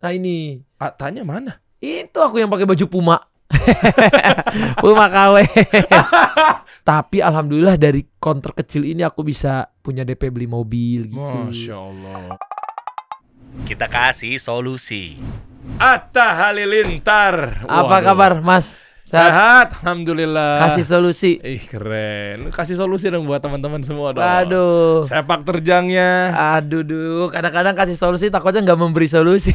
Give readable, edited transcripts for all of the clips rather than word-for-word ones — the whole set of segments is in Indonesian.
Nah ini Tanya mana? itu aku yang pakai baju Puma. Puma KW. Tapi alhamdulillah dari kontrak kecil ini aku bisa punya DP beli mobil gitu. Masya Allah. Kita kasih solusi. Atta Halilintar. Apa Waduh. kabar Mas? Sehat, alhamdulillah. Kasih solusi. Keren. Kasih solusi dong buat teman-teman semua dong. Waduh. Sepak terjangnya. Aduh, kadang-kadang kasih solusi takutnya nggak memberi solusi.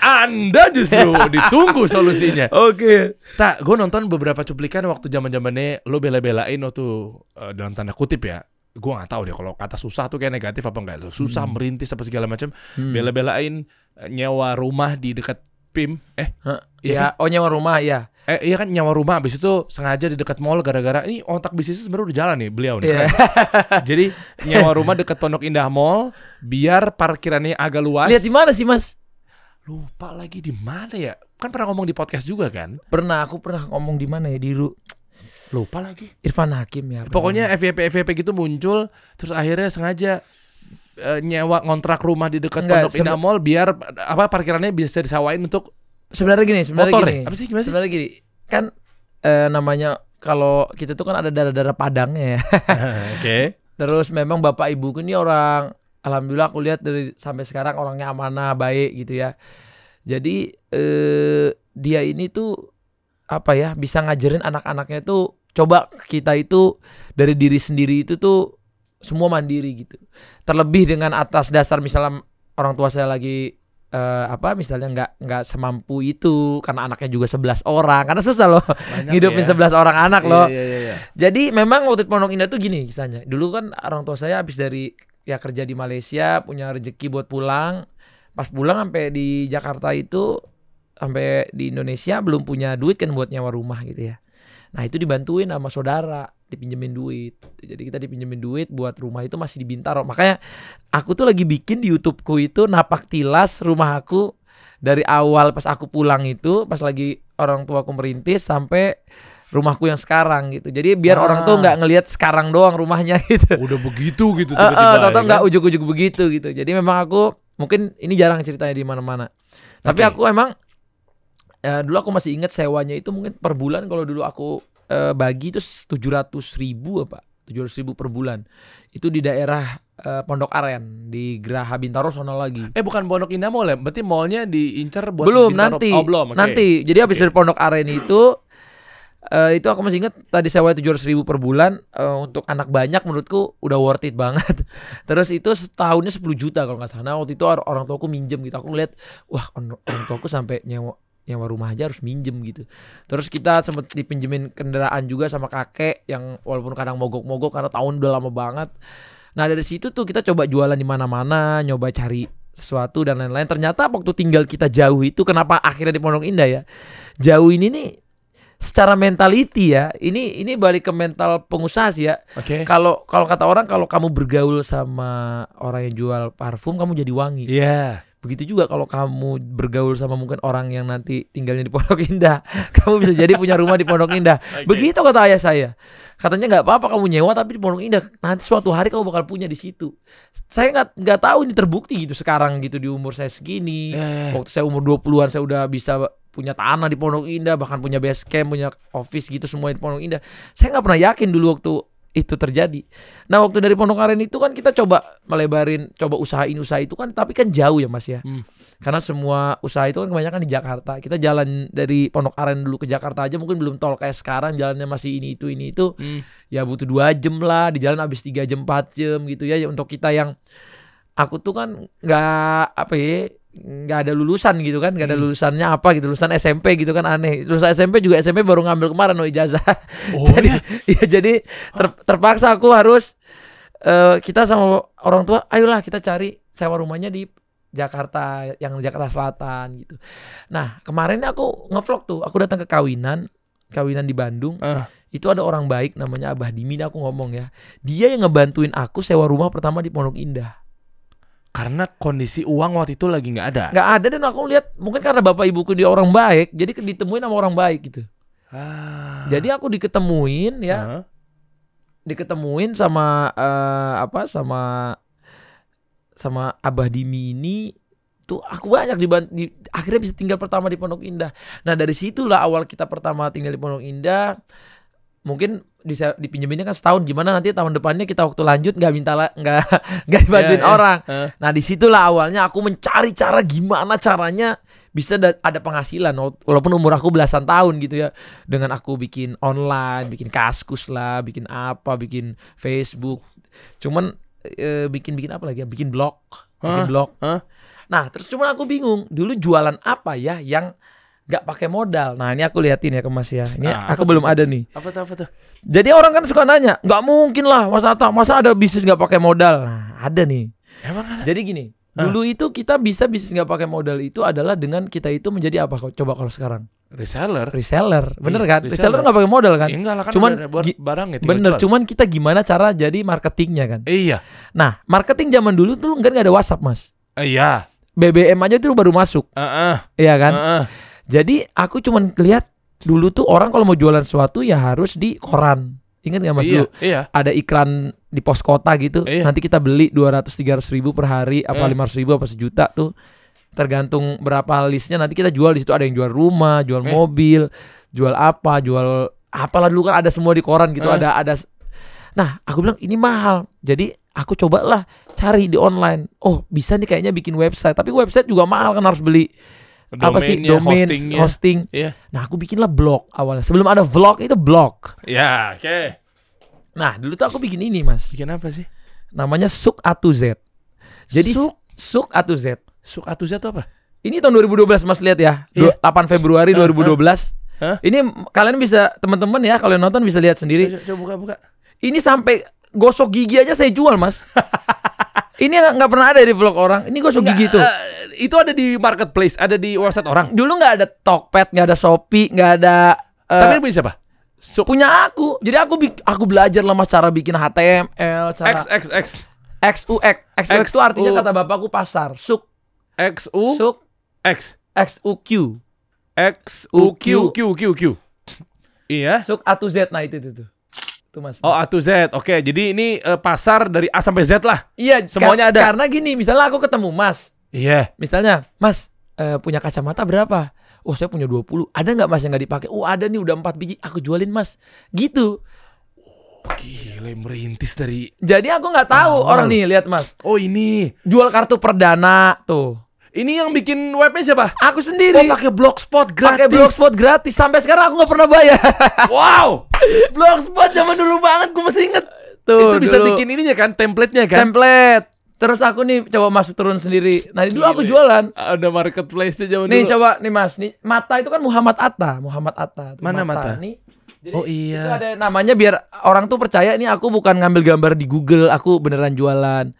Anda justru ditunggu solusinya. Oke. Tak, gue nonton beberapa cuplikan waktu zaman-zamannya lo bela-belain waktu dalam tanda kutip ya. Gue nggak tahu deh kalau kata susah tuh kayak negatif apa enggak. Lo susah merintis apa segala macam. Bela-belain nyewa rumah di dekat PIM. Iya, oh nyewa rumah ya. Iya kan nyawa rumah, abis itu sengaja di dekat mall gara-gara ini otak bisnisnya sebenarnya udah jalan nih beliau nih. Iya. Jadi nyawa rumah dekat Pondok Indah Mall biar parkirannya agak luas. Lihat di mana sih Mas? Lupa lagi di mana ya? Kan pernah ngomong di podcast juga kan? Aku pernah ngomong di mana ya Lupa lagi. Irfan Hakim ya. Pokoknya FYP gitu muncul, terus akhirnya sengaja nyewa ngontrak rumah di dekat Pondok Indah Mall biar parkirannya bisa disewain untuk sebenarnya motor gini. Apa sih gimana sih? Sebenarnya gini, kan namanya kalau kita tuh kan ada darah-darah Padangnya ya. Oke. Terus memang bapak ibuku ini orang, alhamdulillah aku lihat dari sampai sekarang orangnya amanah, baik gitu ya. Jadi dia ini tuh apa ya, bisa ngajarin anak-anaknya tuh coba kita itu dari diri sendiri itu tuh semua mandiri gitu. Terlebih dengan atas dasar misalnya orang tua saya lagi misalnya nggak semampu itu karena anaknya juga 11 orang, karena susah loh ngidupin 11 orang anak loh. Iya. Jadi memang waktu di Pondok Indah tuh gini kisahnya. Dulu kan orang tua saya habis dari ya kerja di Malaysia, punya rezeki buat pulang. Pas pulang sampai di Jakarta itu, sampai di Indonesia belum punya duit kan buat nyewa rumah gitu ya. Nah itu dibantuin sama saudara, dipinjemin duit. Jadi kita dipinjemin duit buat rumah itu masih di Bintaro. Makanya aku tuh lagi bikin di YouTubeku itu napak tilas rumah aku dari awal pas aku pulang itu, pas lagi orang tuaku merintis sampai rumahku yang sekarang gitu. Jadi biar orang tuh nggak ngelihat sekarang doang rumahnya gitu. Udah begitu gitu tiba-tiba. Tahu-tahu nggak ujuk-ujuk begitu gitu. Jadi memang aku mungkin ini jarang ceritanya di mana-mana. Tapi aku emang dulu aku masih ingat sewanya itu mungkin per bulan kalau dulu aku bagi itu 700.000 per bulan. Itu di daerah Pondok Aren di Geraha Bintaro sono lagi. Bukan Pondok Indah Mall ya? Berarti mallnya diincer buat belum Bintaro. nanti. Oh, belum. Okay. Nanti. Jadi habis dari Pondok Aren itu aku masih ingat tadi sewa 700.000 per bulan, untuk anak banyak menurutku udah worth it banget. Terus itu setahunnya 10 juta kalau nggak salah. Waktu itu orang tuaku minjem gitu. Aku ngeliat, wah orang tuaku sampai nyewa rumah aja harus minjem gitu. Terus kita sempet dipinjemin kendaraan juga sama kakek yang walaupun kadang mogok-mogok karena tahun udah lama banget. Nah dari situ tuh kita coba jualan di mana-mana, nyoba cari sesuatu dan lain-lain. Ternyata waktu tinggal kita jauh itu, kenapa akhirnya di Pondok Indah ya? Jauh ini nih secara mentality ya, ini balik ke mental pengusaha sih ya. Oke. Kalau kata orang, kalau kamu bergaul sama orang yang jual parfum, kamu jadi wangi. Iya. Begitu juga kalau kamu bergaul sama mungkin orang yang nanti tinggalnya di Pondok Indah, kamu bisa jadi punya rumah di Pondok Indah. Begitu kata ayah saya. Katanya nggak apa-apa kamu nyewa tapi di Pondok Indah, nanti suatu hari kamu bakal punya di situ. Saya nggak tahu ini terbukti gitu sekarang gitu di umur saya segini. Waktu saya umur 20-an saya udah bisa punya tanah di Pondok Indah, bahkan punya base camp, punya office gitu semua di Pondok Indah. Saya nggak pernah yakin dulu waktu itu terjadi. Nah waktu dari Pondok Aren itu kan kita coba melebarin, coba usahain usaha itu kan, tapi kan jauh ya Mas ya. Karena semua usaha itu kan kebanyakan di Jakarta. Kita jalan dari Pondok Aren dulu ke Jakarta aja mungkin belum tol kayak sekarang, jalannya masih ini itu. Ya butuh 2 jam lah, di jalan habis 3 jam 4 jam gitu ya. Untuk kita yang, aku tuh kan nggak ada lulusan gitu kan, nggak ada lulusannya apa gitu, lulusan SMP gitu kan, aneh. Lulusan SMP baru ngambil kemarin ijazah. Jadi terpaksa aku harus kita sama orang tua, ayolah kita cari sewa rumahnya di Jakarta, yang Jakarta Selatan gitu. Nah kemarin aku ngevlog tuh, aku datang ke kawinan di Bandung. Itu ada orang baik namanya Abah Dimin, aku ngomong ya, dia yang ngebantuin aku sewa rumah pertama di Pondok Indah. Karena kondisi uang waktu itu lagi nggak ada. Nggak ada, dan aku lihat mungkin karena bapak ibuku dia orang baik, jadi ditemuin sama orang baik gitu. Jadi aku diketemuin ya, diketemuin sama sama Abah Dimi ini Tuh aku banyak akhirnya bisa tinggal pertama di Pondok Indah. Nah dari situlah awal kita pertama tinggal di Pondok Indah. Mungkin dipinjeminnya kan setahun, gimana nanti tahun depannya kita waktu lanjut nggak dibantuin orang. Nah disitulah awalnya aku mencari cara gimana caranya bisa ada penghasilan walaupun umur aku belasan tahun gitu ya, dengan aku bikin online, bikin Kaskus lah, bikin apa, bikin Facebook, cuman bikin apa lagi ya, bikin blog. Nah terus cuman aku bingung dulu jualan apa ya yang gak pakai modal. Nah ini aku liatin ya ke Mas ya. Ini aku belum ada nih. Apa tuh? Jadi orang kan suka nanya, nggak mungkin lah Mas Atta, masa ada bisnis nggak pakai modal? Nah ada nih. Emang ada? Jadi gini, dulu itu kita bisa bisnis nggak pakai modal itu adalah dengan kita itu menjadi apa? Coba kalau sekarang? Reseller, bener kan? Reseller nggak pakai modal kan? Enggak lah kan, cuman barang ya. Bener, cuman kita gimana cara jadi marketingnya kan? Iya. Nah marketing zaman dulu tuh kan nggak ada WhatsApp Mas. Iya. BBM aja tuh baru masuk. Iya kan? Jadi aku cuman lihat dulu tuh orang kalau mau jualan sesuatu ya harus di koran. Ingat gak Mas dulu? Iya. Ada iklan di pos kota gitu. Iya. Nanti kita beli 200-300 ribu per hari, apa 500 ribu, apa sejuta tuh. Tergantung berapa listnya. Nanti kita jual di situ. Ada yang jual rumah, jual mobil, jual apa, jual apalah dulu kan ada semua di koran gitu. Ada. Nah aku bilang ini mahal. Jadi aku cobalah cari di online. Oh bisa nih kayaknya bikin website. Tapi website juga mahal kan, harus beli apa sih, domain, hosting. Yeah. Nah aku bikinlah blog awalnya. Sebelum ada vlog itu blog. Ya, oke. Nah dulu tuh aku bikin ini Mas. Bikin apa sih? Namanya Suk A to Z. Jadi Suk A to Z. Suk A to Z itu apa? Ini tahun 2012 Mas, lihat ya. 8 Februari 2012. Ini kalian bisa, teman-teman ya, kalau nonton bisa lihat sendiri. Coba buka. Ini sampai gosok gigi aja saya jual Mas. Ini nggak pernah ada di vlog orang. Ini gosok gigi tuh. Itu ada di marketplace, ada di website orang. Dulu nggak ada Tokped, nggak ada Shopee, nggak ada. Tapi ini punya siapa? Punya aku. Jadi aku belajar lah Mas cara bikin HTML, cara XXX. XUX itu artinya kata bapakku pasar. Suk X XUQ. Q. Iya. Suk A to Z. Nah itu tuh. Tuh Mas. Oh, A to Z. Oke, jadi ini pasar dari A sampai Z lah. Iya, semuanya ada. Karena gini, misalnya aku ketemu Mas. Iya. Misalnya, Mas, punya kacamata berapa? Oh, saya punya 20. Ada nggak Mas yang nggak dipakai? Oh, ada nih udah 4 biji. Aku jualin Mas. Gitu. Gila, merintis dari. Jadi aku nggak tahu orang nih, lihat Mas. Oh, ini jual kartu perdana tuh. Ini yang bikin webnya siapa? Aku sendiri. Oh, pakai Blogspot gratis. Pakai Blogspot gratis. Sampai sekarang aku nggak pernah bayar. Wow. Blogspot zaman dulu banget, gue masih inget. Tuh, itu bisa dulu. bikin ininya kan, template-nya kan? Template. Terus aku nih coba masuk turun sendiri. Nah, dulu aku jualan. Ada marketplace-nya zaman nih, dulu. coba nih Mas, nih Mata itu kan Muhammad Atta. Mana Mata? Nih. Jadi oh iya. itu ada namanya biar orang tuh percaya ini aku bukan ngambil gambar di Google, aku beneran jualan.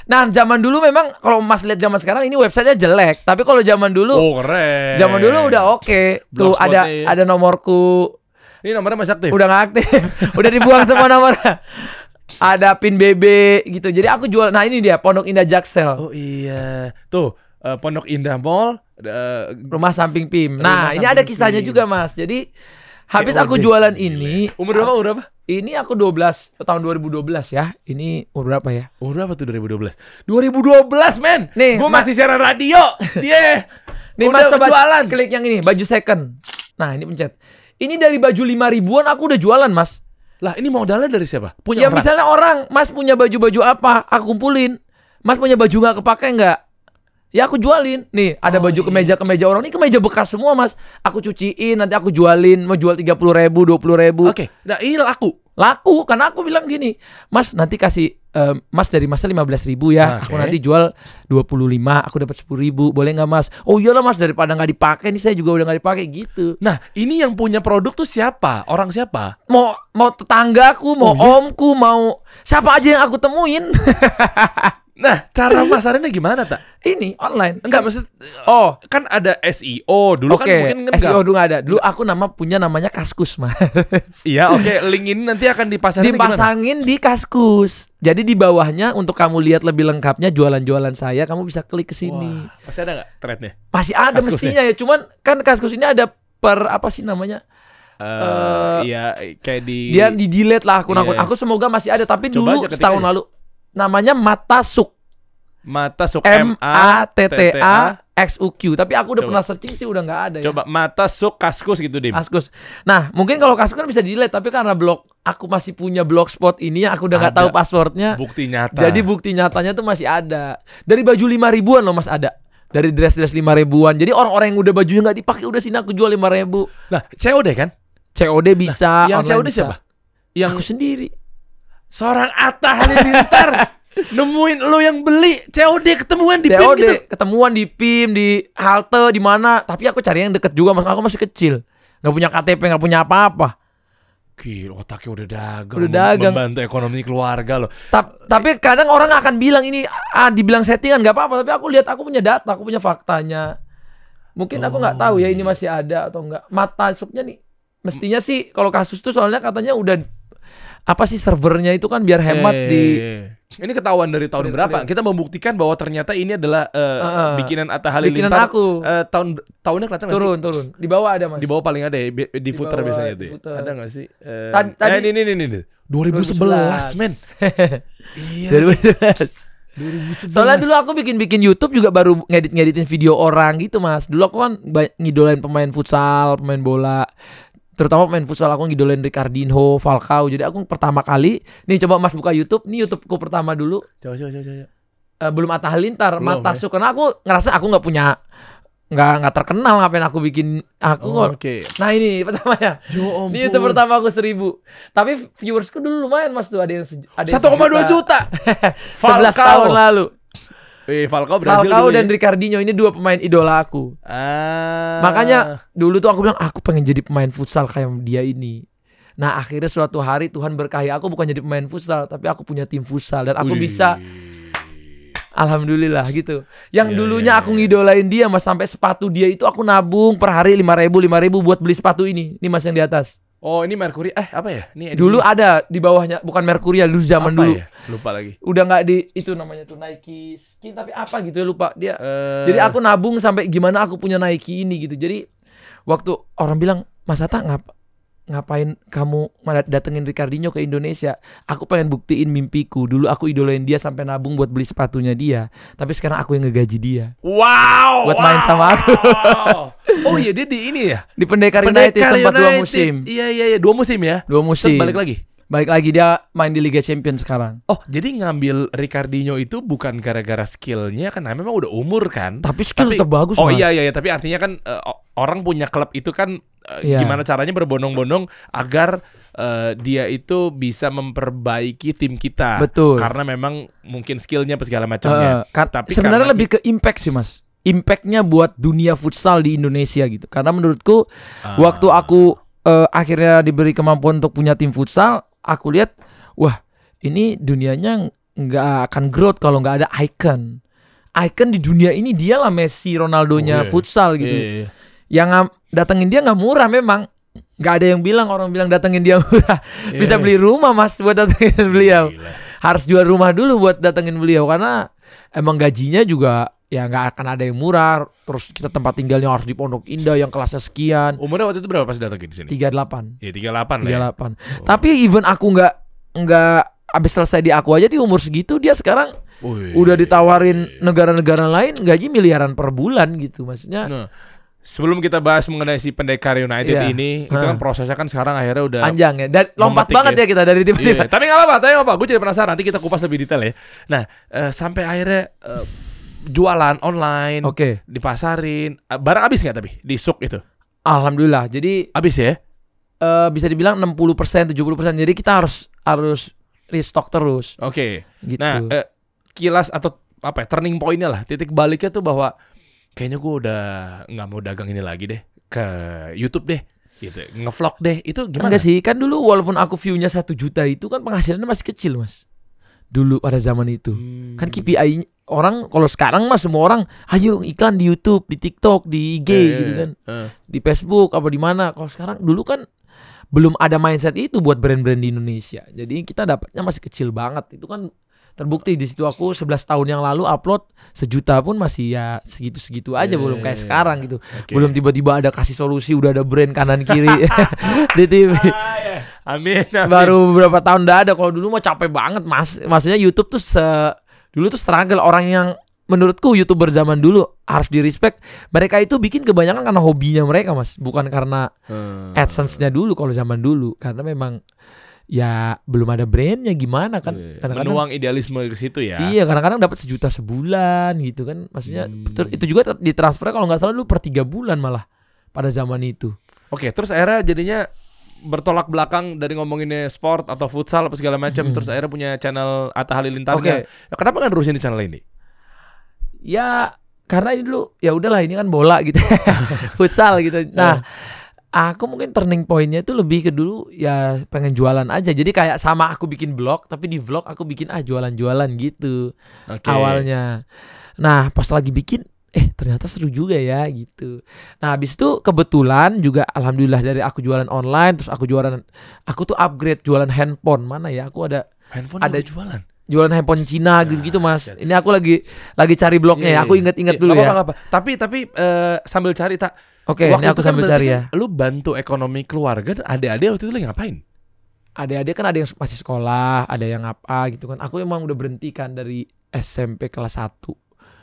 Nah, zaman dulu memang kalau Mas lihat zaman sekarang ini websitenya jelek, tapi kalau zaman dulu keren. Zaman dulu udah oke. Tuh ada nomorku. Ini nomornya masih aktif. Udah nggak aktif. Udah dibuang semua nomornya. Ada pin BB gitu. Jadi aku jual. Nah, ini dia Pondok Indah Jaksel. Oh iya. Tuh, Pondok Indah Mall, rumah samping PIM. Nah, ini ada kisahnya juga, Mas. Jadi habis aku jualan ini. Umur berapa? Ini aku 12 tahun 2012 ya. Ini umur berapa ya? Umur berapa tuh 2012? 2012, men. Nih, gua masih siaran radio. Dia. Nih Mas, coba jualan. Klik yang ini, baju second. Nah, ini pencet. Ini dari baju 5 ribuan aku udah jualan, Mas. Lah, ini modalnya dari siapa? Punya orang? Misalnya orang, Mas punya baju-baju apa? Aku kumpulin. Mas punya baju nggak kepake nggak? Ya aku jualin. Nih ada baju kemeja orang. Ini kemeja bekas semua Mas. Aku cuciin, nanti aku jualin. Mau jual 30.000, 20.000. Oke. Nah ini laku karena aku bilang gini, Mas nanti kasih Mas dari Mas 15.000 ya. Aku nanti jual 25, aku dapat 10.000. Boleh nggak Mas? Oh iyalah Mas, daripada nggak dipakai nih, saya juga udah nggak dipakai gitu. Nah ini yang punya produk tuh siapa? Orang siapa? Mau tetanggaku, mau omku, mau siapa aja yang aku temuin. Nah, cara masarinnya gimana, Tak? Ini online. Enggak, maksud kan ada SEO dulu kan mungkin enggak. SEO dulu ada. Dulu aku punya namanya Kaskus, Mas. Iya, oke. Link ini nanti akan dipasangin di Kaskus. Jadi di bawahnya untuk kamu lihat lebih lengkapnya jualan-jualan saya, kamu bisa klik ke sini. Masih ada enggak threadnya? Masih ada mestinya ya. Cuman kan Kaskus ini ada apa sih namanya? Iya, kayak dia di-delete lah akun-akun. Aku semoga masih ada, tapi dulu setahun lalu. Namanya Mata Suk. Mata Suk MATTAXUQ. Tapi aku udah Coba. pernah searching sih udah nggak ada ya. Coba Mata Suk Kaskus gitu, Dim. Kaskus. Nah, mungkin kalau Kaskus kan bisa delete, tapi karena aku masih punya blogspot ini yang aku udah nggak Ada. tahu passwordnya. Bukti nyata. Jadi bukti nyatanya tuh masih ada. Dari baju 5 ribuan loh Mas ada. Dari dress-dress 5 ribuan. Jadi orang-orang yang udah bajunya nggak dipakai udah sini aku jual 5 ribu. Nah, COD kan? COD bisa. Yang online COD bisa. siapa? Yang Aku sendiri. seorang Atta Halilintar nemuin lo yang beli COD ketemuan di PIM COD gitu. ketemuan di PIM, di halte, di mana. Tapi aku cari yang deket juga Mas. Aku masih kecil. Nggak punya KTP, nggak punya apa-apa. Gila, otaknya udah dagang. Udah dagang. Membantu ekonomi keluarga lo. Tapi kadang orang akan bilang ini dibilang settingan nggak apa-apa. Tapi aku lihat aku punya data, aku punya faktanya. Mungkin aku nggak tahu ya ini masih ada atau enggak. Mata supnya nih mestinya sih kalau kasus tuh soalnya katanya udah apa sih servernya itu kan biar hemat di Ini ketahuan dari tahun berapa? Kita membuktikan bahwa ternyata ini adalah bikinan Atta bikinan Halilintar. aku. Tahunnya kelihatan nggak sih? Turun. Di bawah ada Mas. Di bawah paling ada ya, di footer bawah, biasanya di itu ya. footer. Ada nggak sih? Tadi- Ini. 2011, men. Iya. 2011. Soalnya dulu aku bikin YouTube juga baru ngeditin video orang gitu Mas. Dulu aku kan ngidolain pemain futsal, pemain bola. Terutama pemain futsal aku ngidolain Ricardinho, Falcao. Jadi aku pertama kali, nih coba Mas buka YouTube. Nih YouTubeku pertama dulu. Coba. Belum Atta Halilintar, Belum, Mata ya. Suk. Karena aku ngerasa aku nggak punya, nggak terkenal ngapain aku bikin aku. Oke. Nah ini pertamanya. Ya ampun. Ini YouTube pertama aku 1000. Tapi viewersku dulu lumayan Mas tuh ada yang 1,2 juta. 11 tahun lalu. Falcao berhasil Falcao dulu dan ya. Ricardinho ini dua pemain idola aku. Makanya dulu tuh aku bilang aku pengen jadi pemain futsal kayak dia ini. Nah akhirnya suatu hari Tuhan berkahi aku bukan jadi pemain futsal, tapi aku punya tim futsal dan aku bisa. Alhamdulillah gitu. Yang dulunya aku ngidolain dia Mas, sampai sepatu dia itu aku nabung per hari 5.000 buat beli sepatu ini. Ini Mas yang di atas. Oh ini Mercury apa ya? Ini edisi Dulu ada di bawahnya, bukan Mercurial dulu zaman apa dulu. ya? Lupa lagi. Udah nggak di itu namanya tuh Nike Skin tapi apa gitu ya lupa dia. Jadi aku nabung sampai gimana aku punya Nike ini gitu. Jadi waktu orang bilang Mas Atta ngapain kamu datengin Ricardinho ke Indonesia? Aku pengen buktiin mimpiku. Dulu aku idolain dia sampai nabung buat beli sepatunya dia. Tapi sekarang aku yang ngegaji dia. Wow. Buat main sama aku. Oh iya dia di ini ya. Di Pendekar United sempat 2 musim. Iya 2 musim ya. 2 musim. Terus balik lagi. Dia main di Liga Champions sekarang. Oh jadi ngambil Ricardinho itu bukan gara-gara skillnya kan, memang udah umur kan. Tapi skill tetap bagus Oh Mas. iya tapi artinya kan orang punya klub itu kan Iya. gimana caranya berbondong-bondong agar dia itu bisa memperbaiki tim kita. Betul. Karena memang mungkin skillnya apa segala macamnya. Tapi sebenarnya karena lebih ke impact sih Mas. Impactnya buat dunia futsal di Indonesia gitu. Karena menurutku waktu aku akhirnya diberi kemampuan untuk punya tim futsal, aku lihat wah ini dunianya nggak akan growth kalau nggak ada icon. Icon di dunia ini dialah Messi, Ronaldonya futsal gitu. Iya. Yang datengin dia nggak murah memang. Nggak ada yang bilang, orang bilang datengin dia murah. Bisa beli rumah Mas buat datengin beliau. Gila. Harus jual rumah dulu buat datengin beliau karena emang gajinya juga ya nggak akan ada yang murah. Terus kita tempat tinggalnya harus di Pondok Indah yang kelasnya sekian. Umurnya waktu itu berapa pas datengin di sini? 38. Ya 38 lah. Ya. 38. Tapi even aku nggak abis selesai di aku aja di umur segitu dia sekarang udah ditawarin negara-negara lain gaji miliaran per bulan gitu maksudnya. Nah, sebelum kita bahas mengenai si Pendekar United Iya. ini, itu kan prosesnya kan sekarang akhirnya udah Panjang ya. Dan lompat memetik banget ya. ya kita dari tiba-tiba. Iya, tapi nggak apa-apa. Gue jadi penasaran. Nanti kita kupas lebih detail ya. Nah, sampai akhirnya jualan online, Oke. dipasarin. Barang habis nggak tapi di Suk itu? Alhamdulillah. Jadi Habis ya? bisa dibilang 60%, 70%. Jadi kita harus restock terus Oke. gitu. Nah, kilas atau apa ya, turning point-nya lah, titik baliknya tuh bahwa kayaknya gue udah nggak mau dagang ini lagi deh, ke YouTube deh, gitu, ngevlog deh. Itu gimana? Enggak sih, kan dulu walaupun aku view-nya 1 juta itu kan penghasilannya masih kecil Mas. Dulu pada zaman itu. Kan KPI orang kalau sekarang mah semua orang ayo iklan di YouTube, di TikTok, di IG gitu kan. Di Facebook apa di mana. Kalau sekarang dulu kan belum ada mindset itu buat brand-brand di Indonesia. Jadi kita dapatnya masih kecil banget. Itu kan terbukti di situ aku 11 tahun yang lalu upload 1 juta pun masih ya segitu-segitu aja, belum kayak sekarang gitu. Oke. Belum tiba-tiba ada kasih solusi udah ada brand kanan kiri di TV. Amin. Baru beberapa tahun udah ada. Kalau dulu mah capek banget Mas. Maksudnya YouTube tuh Dulu tuh struggle orang yang menurutku YouTuber zaman dulu harus di respect. Mereka itu bikin kebanyakan karena hobinya mereka Mas, bukan karena AdSense-nya dulu kalau zaman dulu. Karena memang ya belum ada brandnya gimana kan. Kadang-kadang Menuang idealisme ke situ ya. iya, kadang-kadang dapat 1 juta sebulan gitu kan. Maksudnya itu juga ditransfer kalau nggak salah dulu per 3 bulan malah pada zaman itu. Oke, terus akhirnya jadinya bertolak belakang dari ngomonginnya sport atau futsal apa segala macam. Terus akhirnya punya channel Atta Halilintar. Oke. Ya, kenapa nggak nerusin di channel ini? Ya karena ini dulu ya udahlah ini kan bola gitu. Futsal gitu. Nah, aku mungkin turning pointnya itu lebih ke dulu ya pengen jualan aja. Jadi kayak sama aku bikin vlog, tapi di vlog aku bikin jualan-jualan gitu. Oke. Awalnya. Nah pas lagi bikin ternyata seru juga ya gitu. Nah habis itu kebetulan juga alhamdulillah dari aku jualan online, terus aku tuh upgrade jualan handphone. Mana ya aku ada Handphone ada jualan handphone Cina gitu Mas. Ini aku lagi cari blognya ya. Aku inget-inget dulu ya. Apa. Tapi sambil cari tak. Oke, ini aku sambil cari ya. Lu bantu ekonomi keluarga dan adik-adik waktu itu lu ngapain? Adik-adik kan ada yang masih sekolah, ada yang apa gitu kan. Aku emang udah berhenti kan dari SMP kelas 1.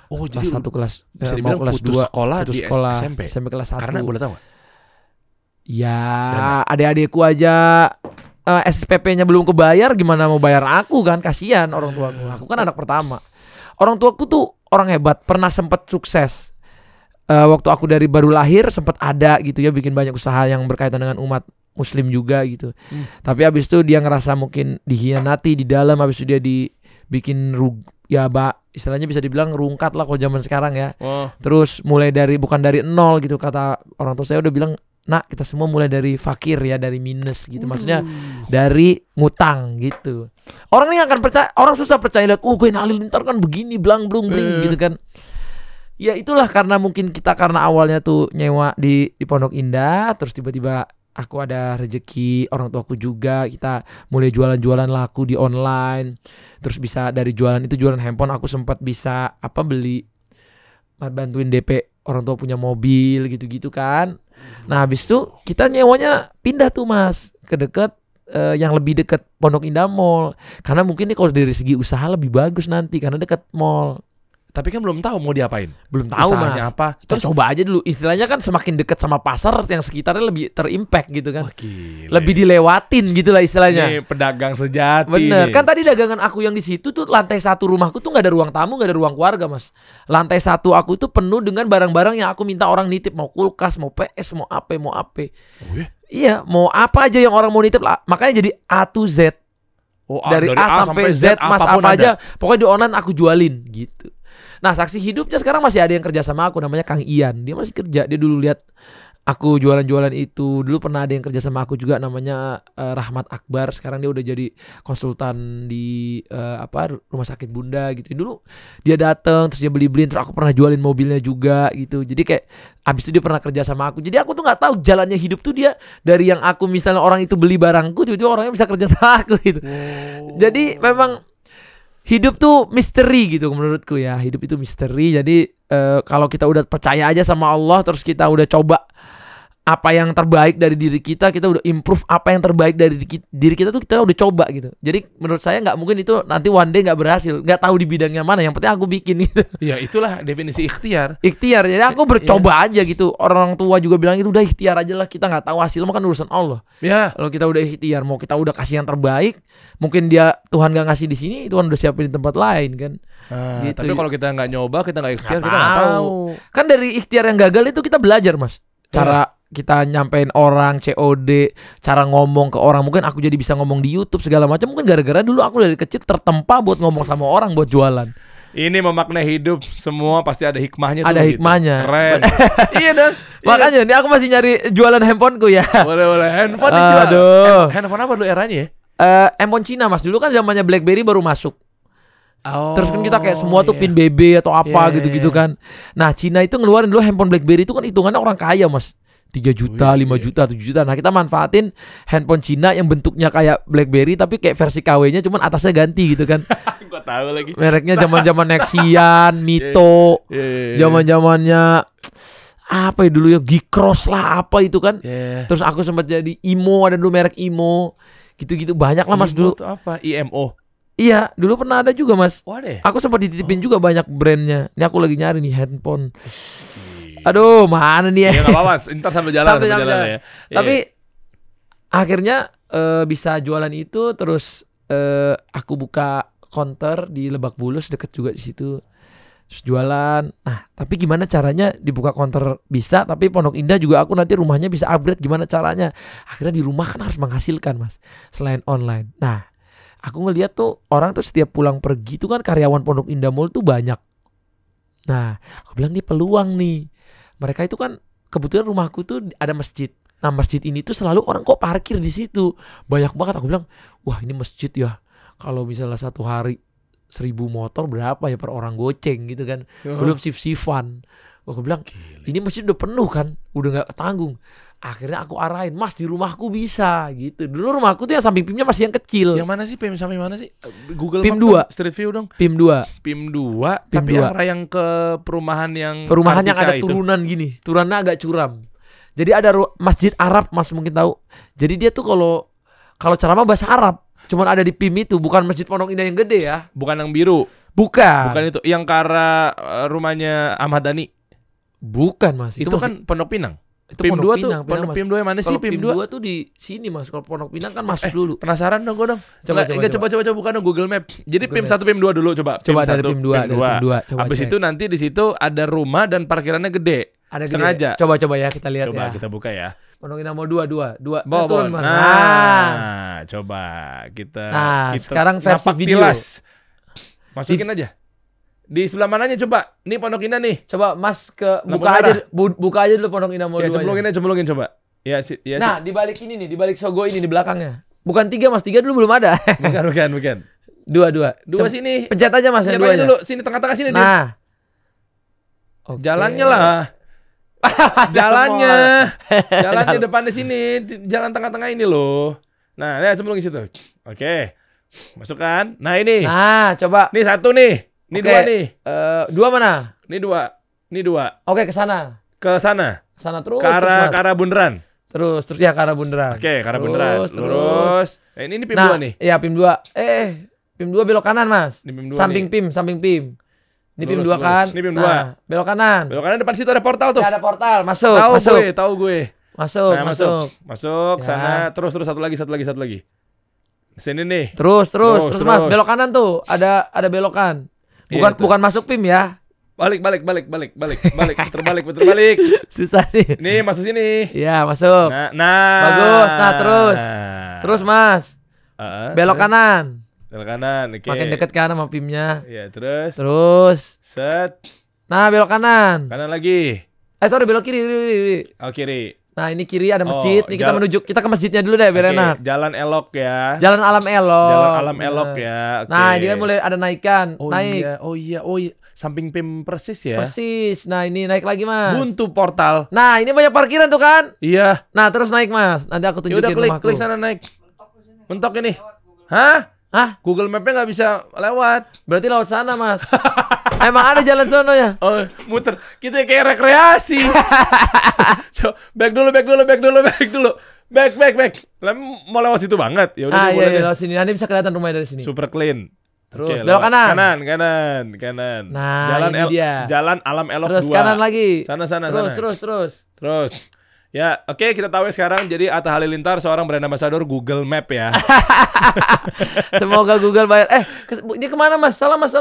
Oh, Kelas jadi 1 kelas bisa mau dibilang kelas putus 2 sekolah putus di sekolah SMP kelas 1. Karena boleh tahu nggak? Ya, adik-adikku aja SPP-nya belum kebayar, gimana mau bayar aku kan, kasihan orang tuaku. Aku kan anak pertama. Orang tuaku tuh orang hebat, pernah sempat sukses. Waktu aku dari baru lahir sempat ada gitu ya, bikin banyak usaha yang berkaitan dengan umat Muslim juga gitu. Tapi abis itu dia ngerasa mungkin dikhianati di dalam, abis itu dia dibikin istilahnya bisa dibilang rungkat lah kalau zaman sekarang ya. Terus mulai dari bukan dari nol gitu, kata orang tua saya udah bilang, nak kita semua mulai dari fakir ya, dari minus gitu. Maksudnya dari ngutang gitu. Orang ini akan percaya, orang susah percaya lihat, gue Halilintar kan begini blang blung bling gitu kan. Ya itulah karena mungkin kita karena awalnya tuh nyewa di Pondok Indah, terus tiba-tiba aku ada rezeki, orang tuaku juga, kita mulai jualan-jualan laku di online. Terus bisa dari jualan handphone aku sempat bisa beli, bantuin DP orang tua punya mobil gitu-gitu kan. Nah habis itu kita nyewanya pindah tuh Mas ke dekat yang lebih dekat Pondok Indah Mall. Karena mungkin nih kalau dari segi usaha lebih bagus nanti karena dekat mall. Tapi kan belum tahu mau diapain. Belum tahu usahanya Mas. apa. Terus coba aja dulu. Istilahnya kan semakin dekat sama pasar yang sekitarnya lebih terimpact gitu kan. Lebih dilewatin gitu lah istilahnya. Ini pedagang sejati. Bener. nih. Kan tadi dagangan aku yang di situ tuh lantai 1 rumahku tuh nggak ada ruang tamu, nggak ada ruang keluarga Mas. Lantai 1 aku itu penuh dengan barang-barang yang aku minta orang nitip, mau kulkas, mau PS, mau apa. Oh, ya? Iya, mau apa aja yang orang mau nitip lah. Makanya jadi A to Z. Dari A sampai Z Mas apa aja. Pokoknya di online aku jualin gitu. Nah saksi hidupnya sekarang masih ada yang kerja sama aku, namanya Kang Ian. Dia masih kerja, dia dulu lihat aku jualan-jualan itu. Dulu pernah ada yang kerja sama aku juga, namanya Rahmat Akbar. Sekarang dia udah jadi konsultan di rumah sakit Bunda gitu. Dulu dia datang terus dia beli-beliin, terus aku pernah jualin mobilnya juga gitu. Jadi kayak abis itu dia pernah kerja sama aku. Jadi aku tuh nggak tahu jalannya hidup tuh dia dari yang aku misalnya orang itu beli barangku, tiba-tiba orangnya bisa kerja sama aku gitu. Jadi memang hidup tuh misteri gitu menurutku ya. Hidup itu misteri. Jadi kalau kita udah percaya aja sama Allah, terus kita udah coba apa yang terbaik dari diri kita udah improve apa yang terbaik dari diri kita tuh kita udah coba gitu. Jadi menurut saya nggak mungkin itu nanti one day nggak berhasil, nggak tahu di bidangnya mana. Yang penting aku bikin gitu. Ya itulah definisi ikhtiar. Ikhtiar. Jadi aku bercoba aja gitu. Orang tua juga bilang itu udah ikhtiar aja lah. Kita nggak tahu hasilnya kan urusan Allah. Ya. Kalau kita udah ikhtiar, mau kita udah kasih yang terbaik, mungkin Tuhan nggak ngasih di sini, Tuhan udah siapin di tempat lain kan. Gitu. Tapi kalau kita nggak nyoba, kita nggak ikhtiar, kita nggak tahu. Kan dari ikhtiar yang gagal itu kita belajar Mas. Cara kita nyampein orang, COD, cara ngomong ke orang. Mungkin aku jadi bisa ngomong di YouTube segala macam. Mungkin gara-gara dulu aku dari kecil tertempa buat ngomong sama orang, buat jualan. Ini memaknai hidup, semua pasti ada hikmahnya. Ada tuh, hikmahnya. Gitu. Keren. Iya dong. Makanya ini aku masih nyari jualan handphoneku ya. Boleh. Handphone dijual. Aduh. Handphone apa dulu eranya ya? Handphone Cina Mas. Dulu kan zamannya BlackBerry baru masuk. Oh, terus kan kita kayak semua tuh pin BB atau apa gitu-gitu kan. Nah Cina itu ngeluarin dulu handphone BlackBerry itu kan hitungannya orang kaya Mas. 3 juta, 5 juta, 7 juta. Nah kita manfaatin handphone Cina yang bentuknya kayak BlackBerry tapi kayak versi KW-nya cuman atasnya ganti gitu kan. Gua tahu lagi. Mereknya zaman-zaman Nexian, Mito, zaman-zamannya apa ya dulu ya, Gicross lah apa itu kan. Terus aku sempat jadi Imo, ada dulu merek Imo. Gitu-gitu banyak lah Mas Imo dulu. itu apa? IMO. Iya, dulu pernah ada juga Mas. Oh ada ya? Aku sempat dititipin juga banyak brandnya. Ini aku lagi nyari nih handphone. Aduh, mana nih ya? Ya nggak apa-apa, ntar sambil jalan, Sambil sambil jalan jalan. ya. Tapi akhirnya bisa jualan itu, terus aku buka counter di Lebak Bulus, deket juga di situ. Terus jualan. Nah, tapi gimana caranya dibuka counter bisa, tapi Pondok Indah juga aku nanti rumahnya bisa upgrade, gimana caranya? Akhirnya di rumah kan harus menghasilkan Mas, selain online. Nah, aku ngeliat tuh orang tuh setiap pulang pergi tuh kan karyawan Pondok Indah Mall tuh banyak. Nah, aku bilang nih peluang nih. Mereka itu kan kebetulan rumahku tuh ada masjid. Nah, masjid ini tuh selalu orang kok parkir di situ. Banyak banget. Aku bilang, wah ini masjid ya. Kalau misalnya satu hari 1.000 motor berapa ya per orang goceng gitu kan. Belum shift-shiftan. Aku bilang, ini masjid udah penuh kan. Udah gak ketanggung. Akhirnya aku arahin, Mas di rumahku bisa gitu. Dulu rumahku tuh yang samping PIM-nya masih yang kecil. Yang mana sih PIM sampai mana sih? Google PIM Map 2. Street View dong. PIM 2. PIM 2 PIM tapi 2. arah yang ke perumahan yang Perumahan yang Kartika ada itu. turunan gini. Turunannya agak curam. Jadi ada Masjid Arab, Mas mungkin tahu. Jadi dia tuh kalau ceramah bahasa Arab. Cuman ada di PIM itu, bukan Masjid Pondok Indah yang gede ya. Bukan yang biru. Bukan. Bukan itu. Yang ke arah rumahnya Ahmad Dhani. Bukan Mas. Itu kan Pondok Pinang. itu PIM 2 tuh, Pinang, Pondok Mas. PIM 2 yang mana sih Kalau PIM 2? tuh di sini Mas. Kalau Pondok Pinang kan masuk dulu. Penasaran dong gue dong. Coba bukan dong Google Map. Jadi Google PIM 1 PIM 2 dulu coba. Coba PIM dari 1, PIM 2, dari PIM 2. Coba Habis cek. itu nanti di situ ada rumah dan parkirannya gede. Ada gede. Sengaja. Coba ya kita lihat Coba ya. kita buka ya. Pondok Indah mau 2. Bawa, turun bawa. Mas. Nah, coba kita. Nah, kita sekarang versi napak video. tilas. Masukin aja. Di sebelah mananya coba? Ini Pondok Indah nih. Coba Mas Lampu buka aja dulu Pondok Indah mau 2. Ya cemplungin coba. Ya Nah, di balik ini nih, di balik Sogo ini di belakangnya. Bukan 3 Mas, 3 dulu belum ada. Bukan. 2. Sini. Pencet aja Mas yang Pencet aja 2 dulu. Sini tengah-tengah sini. Nah. Oke. Jalannya lah. Jalannya depan di sini, jalan tengah-tengah ini loh. Nah, ya cemplungin situ. Oke. Masukkan. Nah, ini. Nah, coba. Nih 1 nih. Ini Oke. 2 nih. 2 mana? Ini 2. Oke, ke sana. Ke sana. Ke sana terus. Ke arah Mas. bundaran. Terus ya ke arah bundaran. Oke, ke arah bundaran. Lurus. Ini PIM 2 nih. Iya, PIM 2. PIM 2 belok kanan, Mas. Ini PIM 2 Samping nih. PIM, samping PIM. Ini PIM 2 Lurus. kan? Ini PIM 2. Nah, belok kanan. Belok kanan depan situ ada portal tuh. Ya, ada portal. Masuk. Tahu gue. Masuk. Nah, masuk Ya. sana, terus satu lagi. Sini nih. Terus Mas, terus. belok kanan tuh. Ada belokan. Iya, Bukan masuk PIM ya. Balik. Puter balik. Susah nih. Nih, masuk sini. Iya, masuk. Nah. Bagus. Nah, terus Mas. Belok kanan. Belok kanan. Oke. Makin deket kan sama PIM-nya. Iya, terus. Set. Nah, belok kanan. Kanan lagi. Sorry, belok kiri. Oh, kiri. Nah, ini kiri ada masjid. Oh, Nih kita ke masjidnya dulu deh biar Oke, enak. Jalan elok ya. Jalan alam elok. Jalan alam elok Nah. ya. Oke. Nah, ini kan mulai ada naikan. Oh Naik. iya. Samping PIM persis ya. Persis. Nah, ini naik lagi, Mas. Buntu portal. Nah, ini banyak parkiran tuh kan? Iya. Nah, terus naik, Mas. Nanti aku Ya udah tunjukin rumahku. klik sana naik. Mentok ini. Hah? Hah? Google Map-nya nggak bisa lewat. Berarti lewat sana, Mas. Emang ada jalan sono ya? Oh, muter. Kita kayak rekreasi. So, back dulu. Back. Lah, mau lewat situ banget. Ya udah Iya, deh. lewat sini. Nanti bisa kelihatan rumahnya dari sini. Super clean. Terus, Oke, belok lewat. kanan. Kanan. Nah, ini dia. Jalan alam elok Terus 2. kanan lagi. Sana. Terus. Ya, oke, kita tahu sekarang jadi Atta Halilintar seorang brand ambassador Google Map ya. Semoga Google bayar. Ini kemana, Mas? Salah, Mas.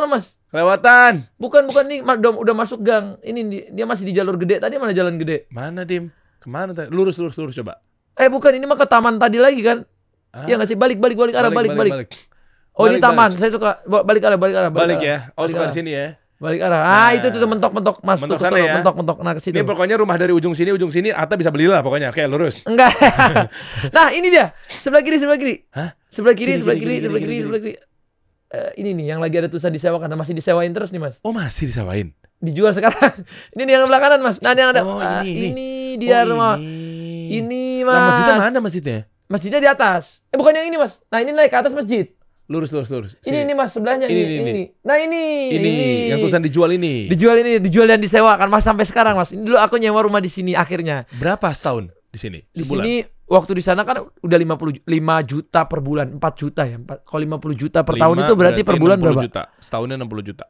Kelewatan. Bukan nih, udah masuk gang. Ini dia masih di jalur gede. Tadi mana jalan gede? Mana, Dim? Kemana tadi? Lurus coba. Bukan, ini mah ke taman tadi lagi kan? Iya nggak sih? Balik arah, balik. Oh, ini taman. Saya suka balik arah. Balik ya. Oh, Balik suka arah. di sini ya. Balik arah. Nah. Itu tuh mentok Mas. Mentok Tuh, sana ya. Mentok. Nah, ke situ. Ini pokoknya rumah dari ujung sini, Atta bisa belilah pokoknya. Oke, lurus. Enggak. Nah, ini dia. Sebelah kiri. Hah? Sebelah kiri. Kiri. Ini nih yang lagi ada tulisan disewakan. Nah, masih disewain terus nih, Mas. Oh, masih disewain. Dijual sekarang. Ini nih yang sebelah kanan, Mas. Nah, ini yang ada. Oh, ini. Dia Oh, rumah. ini. Ini, Nah, Mas. masjidnya mana masjidnya? Masjidnya di atas. Bukan yang ini, Mas. Nah, ini naik ke atas masjid. Lurus. Ini Mas, sebelahnya Ini. ini. Nah, ini. Yang tulisan dijual ini. Dijual dan disewakan Mas sampai sekarang, Mas. Ini dulu aku nyewa rumah di sini akhirnya. Berapa setahun di sini? Di Sebulan? sini waktu di sana kan udah 5 juta per bulan, 4 juta ya. Kalau 50 juta per tahun 5 itu berarti per bulan 60 berapa? juta. Setahunnya 60 juta.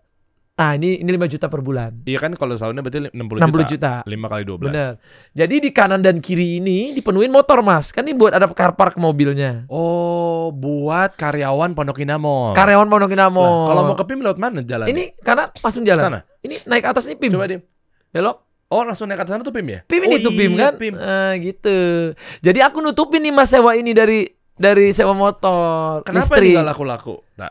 Nah, ini 5 juta per bulan. Iya kan kalau setahunnya berarti 60 juta. 5 kali 12. Bener. Jadi di kanan dan kiri ini dipenuhin motor, Mas. Kan ini buat ada car park mobilnya. Oh, buat karyawan Pondok Indah Mall. Karyawan Pondok Indah Lah, Mall. kalau mau ke PIM lewat mana jalan? ini kanan langsung jalan. Sana. Ini naik atas ini PIM. Coba Dim. Belok. Oh, langsung naik ke sana tuh PIM ya? PIM ini Oh, tuh PIM iya, kan? PIM. Gitu. Jadi aku nutupin nih Mas sewa ini dari sewa motor. Kenapa listrik. ini gak laku-laku? Nah,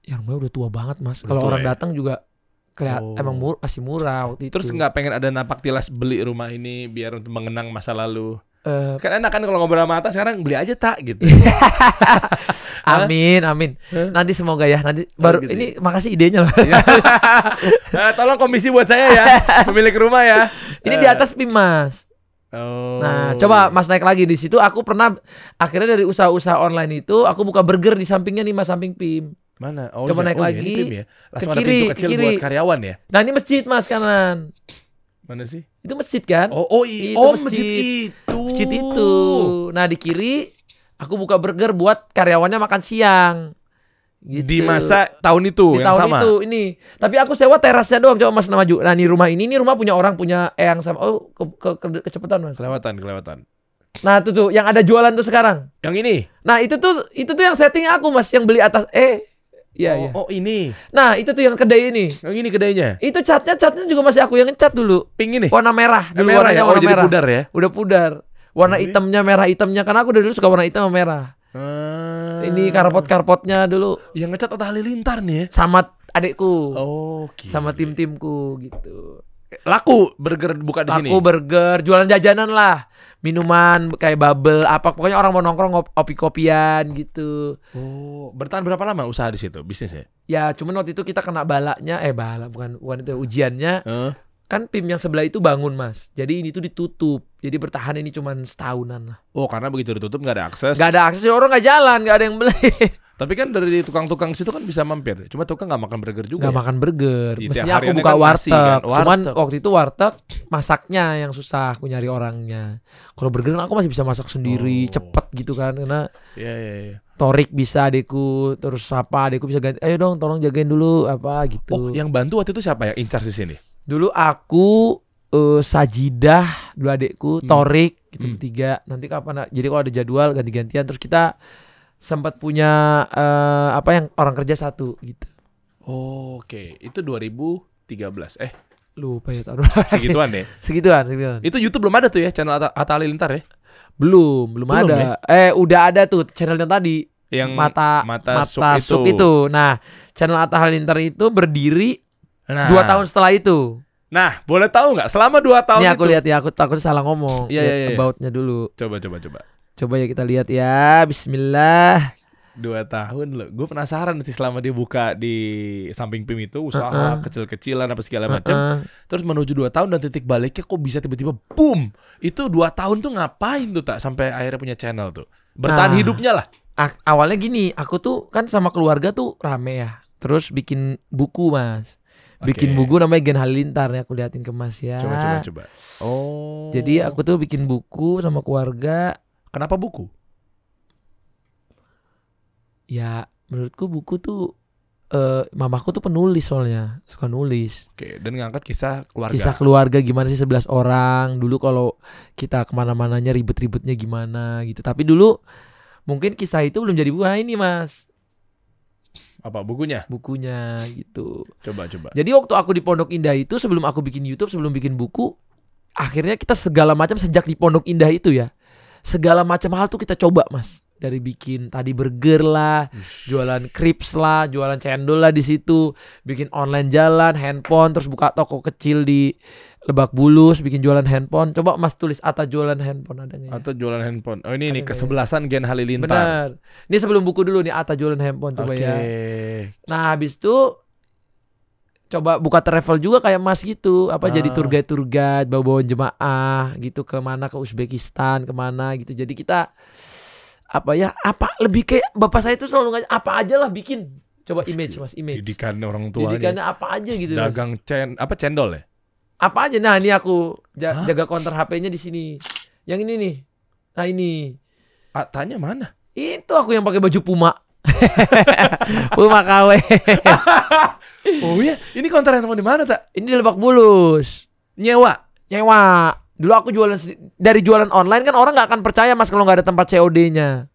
Ya rumahnya udah tua banget Mas. Udah Kalau tua orang ya? datang juga Oh. emang masih murah waktu itu. terus nggak pengen ada napak tilas beli rumah ini biar untuk mengenang masa lalu? Eh, Kan enak kan kalau ngobrol sama Atta sekarang beli aja tak gitu. amin. Nanti semoga ya. Nanti baru gitu ini makasih idenya loh. Tolong komisi buat saya ya, pemilik rumah ya. Ini di atas PIM Mas. Oh. Nah, coba Mas naik lagi di situ. Aku pernah akhirnya dari usaha-usaha online itu aku buka burger di sampingnya nih Mas, samping PIM. Mana? Oh, Coba iya. naik Oh, iya, lagi. ini PIM ya? Langsung Ke ada kiri, pintu kecil ke kiri. buat karyawan ya? Nah, ini masjid Mas kanan. Mana sih? Itu masjid kan? Itu Itu masjid itu. Masjid itu. Nah, di kiri aku buka burger buat karyawannya makan siang. Gitu. Di masa tahun itu Di yang tahun sama. itu ini. Tapi aku sewa terasnya doang, coba Mas maju. Nah, ini rumah punya orang, punya Eyang sama kecepatan Mas. Kelewatan. Nah, tuh yang ada jualan tuh sekarang. Yang ini. Nah, itu tuh yang setting aku Mas, yang beli atas iya. Oh, ini. Nah, itu tuh yang kedai ini. Yang ini kedainya. Itu catnya juga masih aku yang ngecat dulu. Pink ini. Warna merah dulu, Merah warnanya ya? Oh, warna jadi merah. pudar ya? Udah pudar. Warna Jadi? hitamnya merah hitamnya, karena aku dari dulu suka warna hitam sama merah. Ini karpotnya dulu Yang ngecat Atta Halilintar nih ya. sama adekku. Oh, Sama tim-timku gitu. Laku burger buka di sini. Aku burger, jualan jajanan lah. Minuman kayak bubble apa, pokoknya orang mau nongkrong kopi-kopian gitu. Oh, bertahan berapa lama usaha di situ bisnisnya? Ya cuman waktu itu kita kena balaknya, bukan itu ujiannya. Kan PIM yang sebelah itu bangun Mas. Jadi ini tuh ditutup. Jadi bertahan ini cuman setahunan lah. Oh, karena begitu ditutup nggak ada akses. Gak ada akses, orang gak jalan, gak ada yang beli. Tapi kan dari tukang-tukang situ kan bisa mampir. Cuma tukang nggak makan burger juga. Gak makan burger. Iya, Mestinya tiap aku hariannya buka kan nasi warteg. kan. Cuman Warteg. waktu itu warteg masaknya yang susah, aku nyari orangnya. Kalau burger aku masih bisa masak sendiri, cepet gitu kan. Karena Iya. Torik bisa adekku, terus adekku bisa ganti. Ayo dong, tolong jagain dulu apa gitu. Oh, yang bantu waktu itu siapa ya? In charge di sini. Dulu aku Sajidah, dulu adekku, Torik gitu bertiga. Nanti kapan? Jadi kalau ada jadwal ganti-gantian. Terus kita sempat punya yang orang kerja satu gitu. Oh, oke. Itu 2013. Lupa ya tahun berapa. Segituan deh. Segituan. Itu YouTube belum ada tuh ya channel Atta Halilintar ya? Belum ada. Udah ada tuh channelnya tadi. Yang Mata Suk itu. Nah, channel Atta Halilintar itu berdiri Nah. 2 tahun setelah itu. Nah, boleh tahu nggak selama 2 tahun Ini itu? aku lihat ya, aku takut salah ngomong. Iya, Lihat iya. about-nya dulu. Coba. Coba ya kita lihat ya. Bismillah. 2 tahun loh. Gue penasaran sih selama dia buka di samping PIM itu usaha kecil-kecilan apa segala macam. Terus menuju 2 tahun dan titik baliknya kok bisa tiba-tiba boom. Itu 2 tahun tuh ngapain tuh tak sampai akhirnya punya channel tuh. Bertahan hidupnya lah. Awalnya gini, aku tuh kan sama keluarga tuh rame ya. Terus bikin buku Mas. Bikin buku namanya Gen Halilintar nih, aku liatin ke Mas ya. Coba. Oh. Jadi aku tuh bikin buku sama keluarga. Kenapa buku? Ya menurutku buku tuh mamaku tuh penulis soalnya, suka nulis. Oke, dan ngangkat kisah keluarga. Kisah keluarga gimana sih 11 orang. Dulu kalau kita kemana-mananya ribet-ribetnya gimana gitu. Tapi dulu mungkin kisah itu belum jadi buah ini Mas. Apa bukunya? Bukunya gitu. Coba. Jadi waktu aku di Pondok Indah itu, sebelum aku bikin YouTube, sebelum bikin buku, akhirnya kita segala macam sejak di Pondok Indah itu ya. Segala macam hal tuh kita coba Mas. Dari bikin tadi burger lah, jualan crepes lah, jualan cendol lah di situ, bikin online jalan, handphone, terus buka toko kecil di Lebak Bulus, bikin jualan handphone. Coba Mas tulis Atta jualan handphone adanya. Ya? Atau jualan handphone. Oh ini Ada kesebelasan Gen Halilintar. Benar. Ini sebelum buku dulu nih, Atta jualan handphone coba ya. Nah habis itu coba buka travel juga kayak Mas gitu, jadi tour guide bawa jemaah gitu kemana, ke Uzbekistan kemana gitu. Jadi kita lebih kayak bapak saya itu selalu ngajak apa aja lah bikin. Coba image Mas, image. Didikan orang tuanya. Didikannya apa aja gitu. Dagang cendol ya? Apa aja. Nah ini aku jaga counter HP-nya di sini. Yang ini nih. Nah ini. Tanya mana? Itu aku yang pakai baju Puma. Puma KW. Oh iya, ini kontrakan di mana, Tak? Ini di Lebak Bulus. Nyewa. Dulu aku dari jualan online kan orang nggak akan percaya Mas kalau nggak ada tempat COD-nya.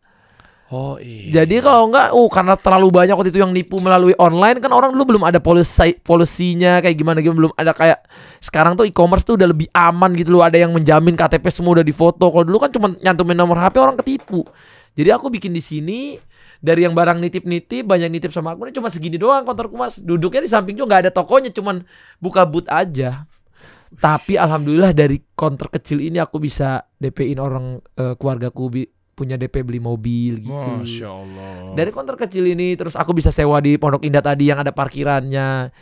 Oh iya. Jadi kalau nggak, karena terlalu banyak waktu itu yang nipu melalui online kan orang dulu belum ada polisinya kayak gimana belum ada kayak sekarang tuh e-commerce tuh udah lebih aman gitu loh, ada yang menjamin KTP semua udah difoto. Kalau dulu kan cuma nyantumin nomor HP orang ketipu. Jadi aku bikin di sini dari yang barang nitip-nitip, banyak nitip sama aku ini cuma segini doang kontorku Mas. Duduknya di samping juga nggak ada tokonya, cuman buka booth aja. Tapi alhamdulillah dari konter kecil ini aku bisa DP-in orang keluargaku punya DP beli mobil gitu. Masya Allah. Dari konter kecil ini terus aku bisa sewa di Pondok Indah tadi yang ada parkirannya.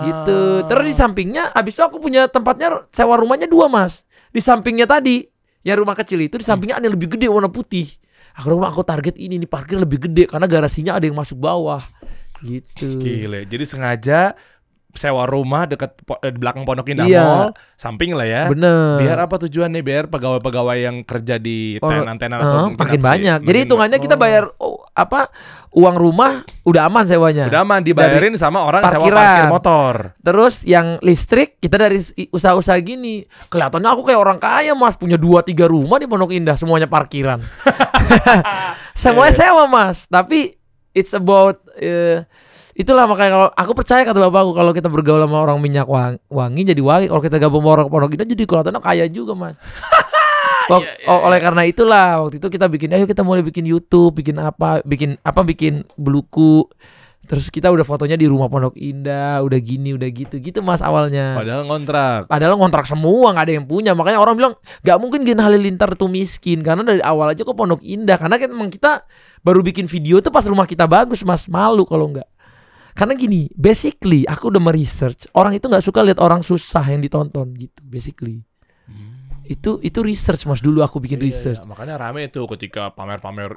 Gitu. Terus di sampingnya abis itu aku punya tempatnya sewa rumahnya 2 Mas. Di sampingnya tadi yang rumah kecil itu di sampingnya ada yang lebih gede warna putih. Aku target ini nih parkir lebih gede karena garasinya ada yang masuk bawah. Gitu. Gile. Jadi sengaja sewa rumah dekat di belakang Pondok Indah Iya. Mall, samping lah ya. Bener. Biar apa tujuannya? Biar pegawai-pegawai yang kerja di tenan-tenan atau mungkin makin apa sih? banyak. Jadi Makin hitungannya kita bayar uang rumah udah aman sewanya. udah aman dibayarin sama orang sewa parkiran. parkir motor. Terus yang listrik kita dari usaha-usaha gini. Kelihatannya aku kayak orang kaya Mas, punya 2-3 rumah di Pondok Indah, semuanya parkiran. Semuanya sewa Mas, tapi it's about itulah makanya kalau aku percaya kata bapakku kalau kita bergaul sama orang minyak wangi jadi wangi. Kalau kita gabung sama orang Pondok Indah jadi kelihatannya kaya juga Mas. Oleh karena itulah waktu itu kita ayo kita mulai bikin YouTube, bikin buku. Terus kita udah fotonya di rumah Pondok Indah, udah gini, udah gitu Mas awalnya. Padahal ngontrak semua, nggak ada yang punya. Makanya orang bilang nggak mungkin Gen Halilintar tuh miskin karena dari awal aja kok Pondok Indah. Karena kan emang kita baru bikin video tuh pas rumah kita bagus Mas, malu kalau nggak. Karena gini, basically aku udah meresearch orang itu nggak suka lihat orang susah yang ditonton gitu, basically. Itu research Mas, dulu aku bikin research. Iya. Makanya rame tuh ketika pamer-pamer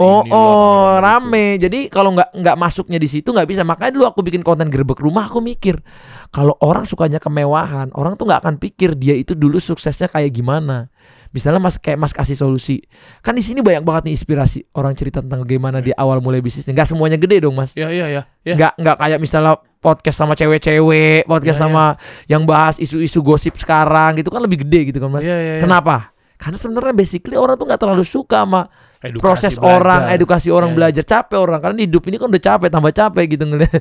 rame. Jadi kalau nggak masuknya di situ nggak bisa. Makanya dulu aku bikin konten gerbek rumah, aku mikir kalau orang sukanya kemewahan, orang tuh nggak akan pikir dia itu dulu suksesnya kayak gimana. Misalnya Mas kasih solusi. Kan di sini banyak banget nih inspirasi orang cerita tentang gimana dia awal mulai bisnisnya. Nggak semuanya gede dong Mas. Iya. Nggak kayak misalnya podcast sama cewek-cewek, podcast sama yang bahas isu-isu gosip sekarang gitu kan lebih gede gitu kan Mas. Iya. Kenapa? Karena sebenarnya basically orang tuh nggak terlalu suka sama proses belajar. edukasi orang belajar, capek orang karena hidup ini kan udah capek tambah capek gitu ngeliat.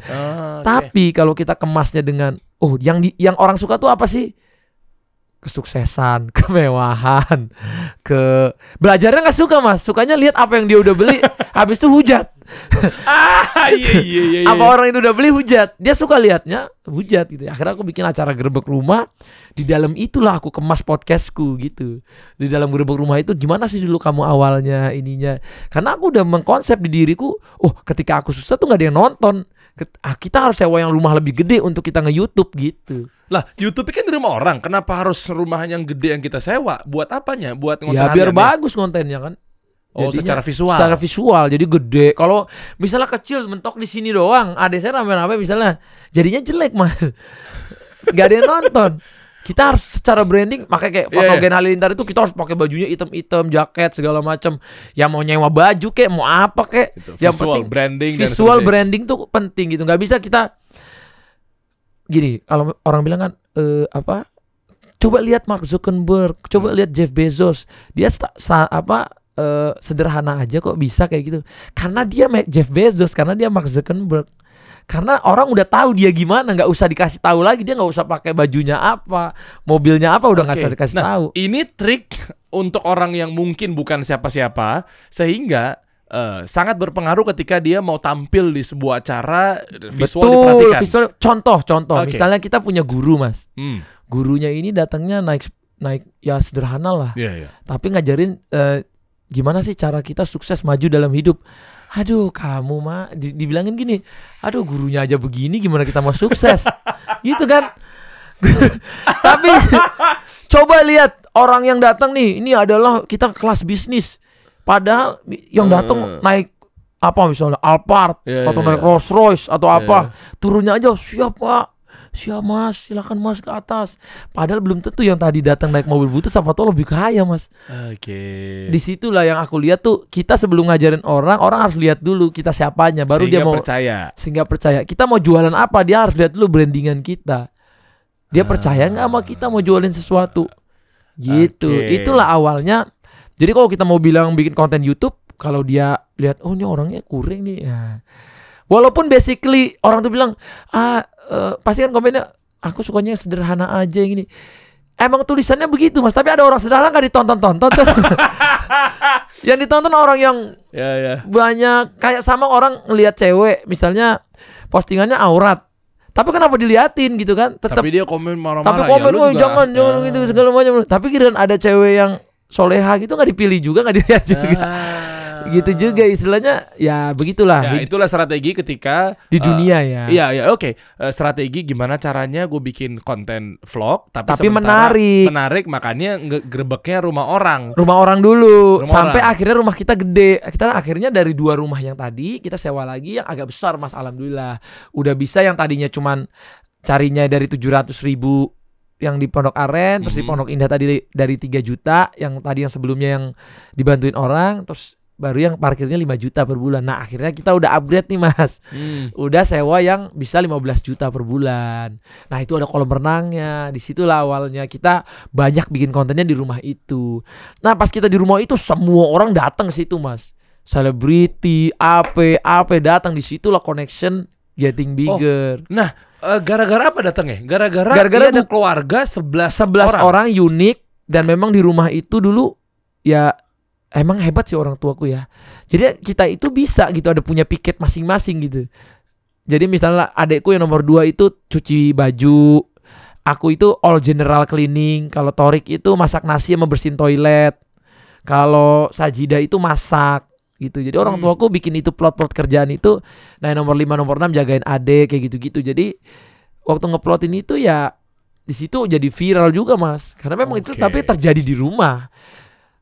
Tapi kalau kita kemasnya dengan yang orang suka tuh apa sih? Kesuksesan, kemewahan, belajarnya nggak suka Mas, sukanya lihat apa yang dia udah beli, habis itu hujat. Iya. Apa orang itu udah beli hujat, dia suka lihatnya hujat gitu. Akhirnya aku bikin acara gerbek rumah, di dalam itulah aku kemas podcastku gitu. Di dalam gerbek rumah itu gimana sih dulu kamu awalnya ininya? Karena aku udah mengkonsep di diriku, ketika aku susah tuh nggak ada yang nonton. Kita harus sewa yang rumah lebih gede untuk kita nge-YouTube gitu. Lah, YouTube kan di rumah orang. Kenapa harus rumah yang gede yang kita sewa? Buat apanya? Buat ya biar bagus kontennya kan. Secara visual. Secara visual jadi gede. Kalau misalnya kecil mentok di sini doang, adek saya rame-rame misalnya, jadinya jelek Mas. Gak ada yang nonton. Kita harus secara branding, makanya kayak foto Gen Halilintar itu kita harus pakai bajunya hitam-hitam, jaket segala macam. Ya mau nyewa baju kek, mau apa kek. Gitu. Yang Visual penting branding visual branding tuh penting gitu. Nggak bisa kita gini. Kalau orang bilang kan coba lihat Mark Zuckerberg, coba lihat Jeff Bezos. Dia sederhana aja kok bisa kayak gitu. Karena dia Jeff Bezos, karena dia Mark Zuckerberg. Karena orang udah tahu dia gimana, nggak usah dikasih tahu lagi. Dia nggak usah pakai bajunya apa, mobilnya apa, udah nggak usah dikasih tahu. Ini trik untuk orang yang mungkin bukan siapa-siapa, sehingga sangat berpengaruh ketika dia mau tampil di sebuah acara visual diperhatikan. Visual. Contoh. Misalnya kita punya guru Mas. Gurunya ini datangnya naik ya sederhana lah. Tapi ngajarin gimana sih cara kita sukses maju dalam hidup. Aduh kamu mah dibilangin gini, aduh gurunya aja begini gimana kita mau sukses. Gitu kan. Tapi coba lihat orang yang datang nih, ini adalah kita kelas bisnis. Padahal yang datang naik apa misalnya Alphard atau naik Rolls Royce atau apa, turunnya aja siap Pak, siap mas, silakan mas ke atas. Padahal belum tentu yang tadi datang naik mobil butut siapa tahu lebih kaya mas. Oke. Disitulah yang aku lihat tuh, kita sebelum ngajarin orang harus lihat dulu kita siapanya, baru Sehingga dia mau percaya. sehingga percaya. Kita mau jualan apa, dia harus lihat dulu brandingan kita. Dia percaya nggak sama kita mau jualin sesuatu. Gitu. Oke. Itulah awalnya. Jadi kalau kita mau bilang bikin konten YouTube, kalau dia lihat oh ini orangnya kuring nih. Ya. Walaupun basically orang tuh bilang pasti kan komennya aku sukanya yang sederhana aja yang gini. Emang tulisannya begitu mas, tapi ada orang sederhana nggak ditonton-tonton tuh. Yang ditonton orang yang Ya. banyak, kayak sama orang ngelihat cewek misalnya postingannya aurat, tapi kenapa diliatin gitu kan? Tetap Tapi dia komen marah-marah. tapi komen, lu "Woi, juga." jangan gitu segala macam." Tapi kira ada cewek yang soleha gitu nggak dipilih juga, nggak dilihat juga. Gitu juga istilahnya, ya begitulah Ya, itulah strategi ketika di dunia ya. Iya, oke. Strategi gimana caranya gue bikin konten vlog tapi Tapi menarik, makanya grebeknya rumah orang. Rumah orang dulu Rumah sampai orang. akhirnya rumah kita gede. Kita akhirnya dari 2 rumah yang tadi kita sewa lagi yang agak besar mas, alhamdulillah. Udah bisa yang tadinya cuman carinya dari 700.000 yang di Pondok Aren, terus di Pondok Indah tadi dari 3 juta, yang tadi yang sebelumnya yang dibantuin orang, terus baru yang parkirnya 5 juta per bulan. Nah akhirnya kita udah upgrade nih mas, udah sewa yang bisa 15 juta per bulan. Nah itu ada kolam renangnya. Disitulah awalnya kita banyak bikin kontennya di rumah itu. Nah pas kita di rumah itu semua orang datang ke situ mas, selebriti, apa datang. Disitulah connection getting bigger. Nah, gara-gara apa datangnya? Gara-gara Gara-gara ada keluarga 11 orang unik, dan memang di rumah itu dulu ya emang hebat sih orang tuaku ya. Jadi kita itu bisa gitu, ada punya piket masing-masing gitu. Jadi misalnya adekku yang nomor 2 itu cuci baju, aku itu all general cleaning, kalau Torik itu masak nasi sama bersihin toilet, kalau Sajida itu masak gitu. Jadi orang tuaku bikin itu plot-plot kerjaan itu. Nah nomor 5 nomor 6 jagain adek kayak gitu-gitu. Jadi waktu ngeplotin itu ya di situ jadi viral juga mas, karena memang itu tapi terjadi di rumah.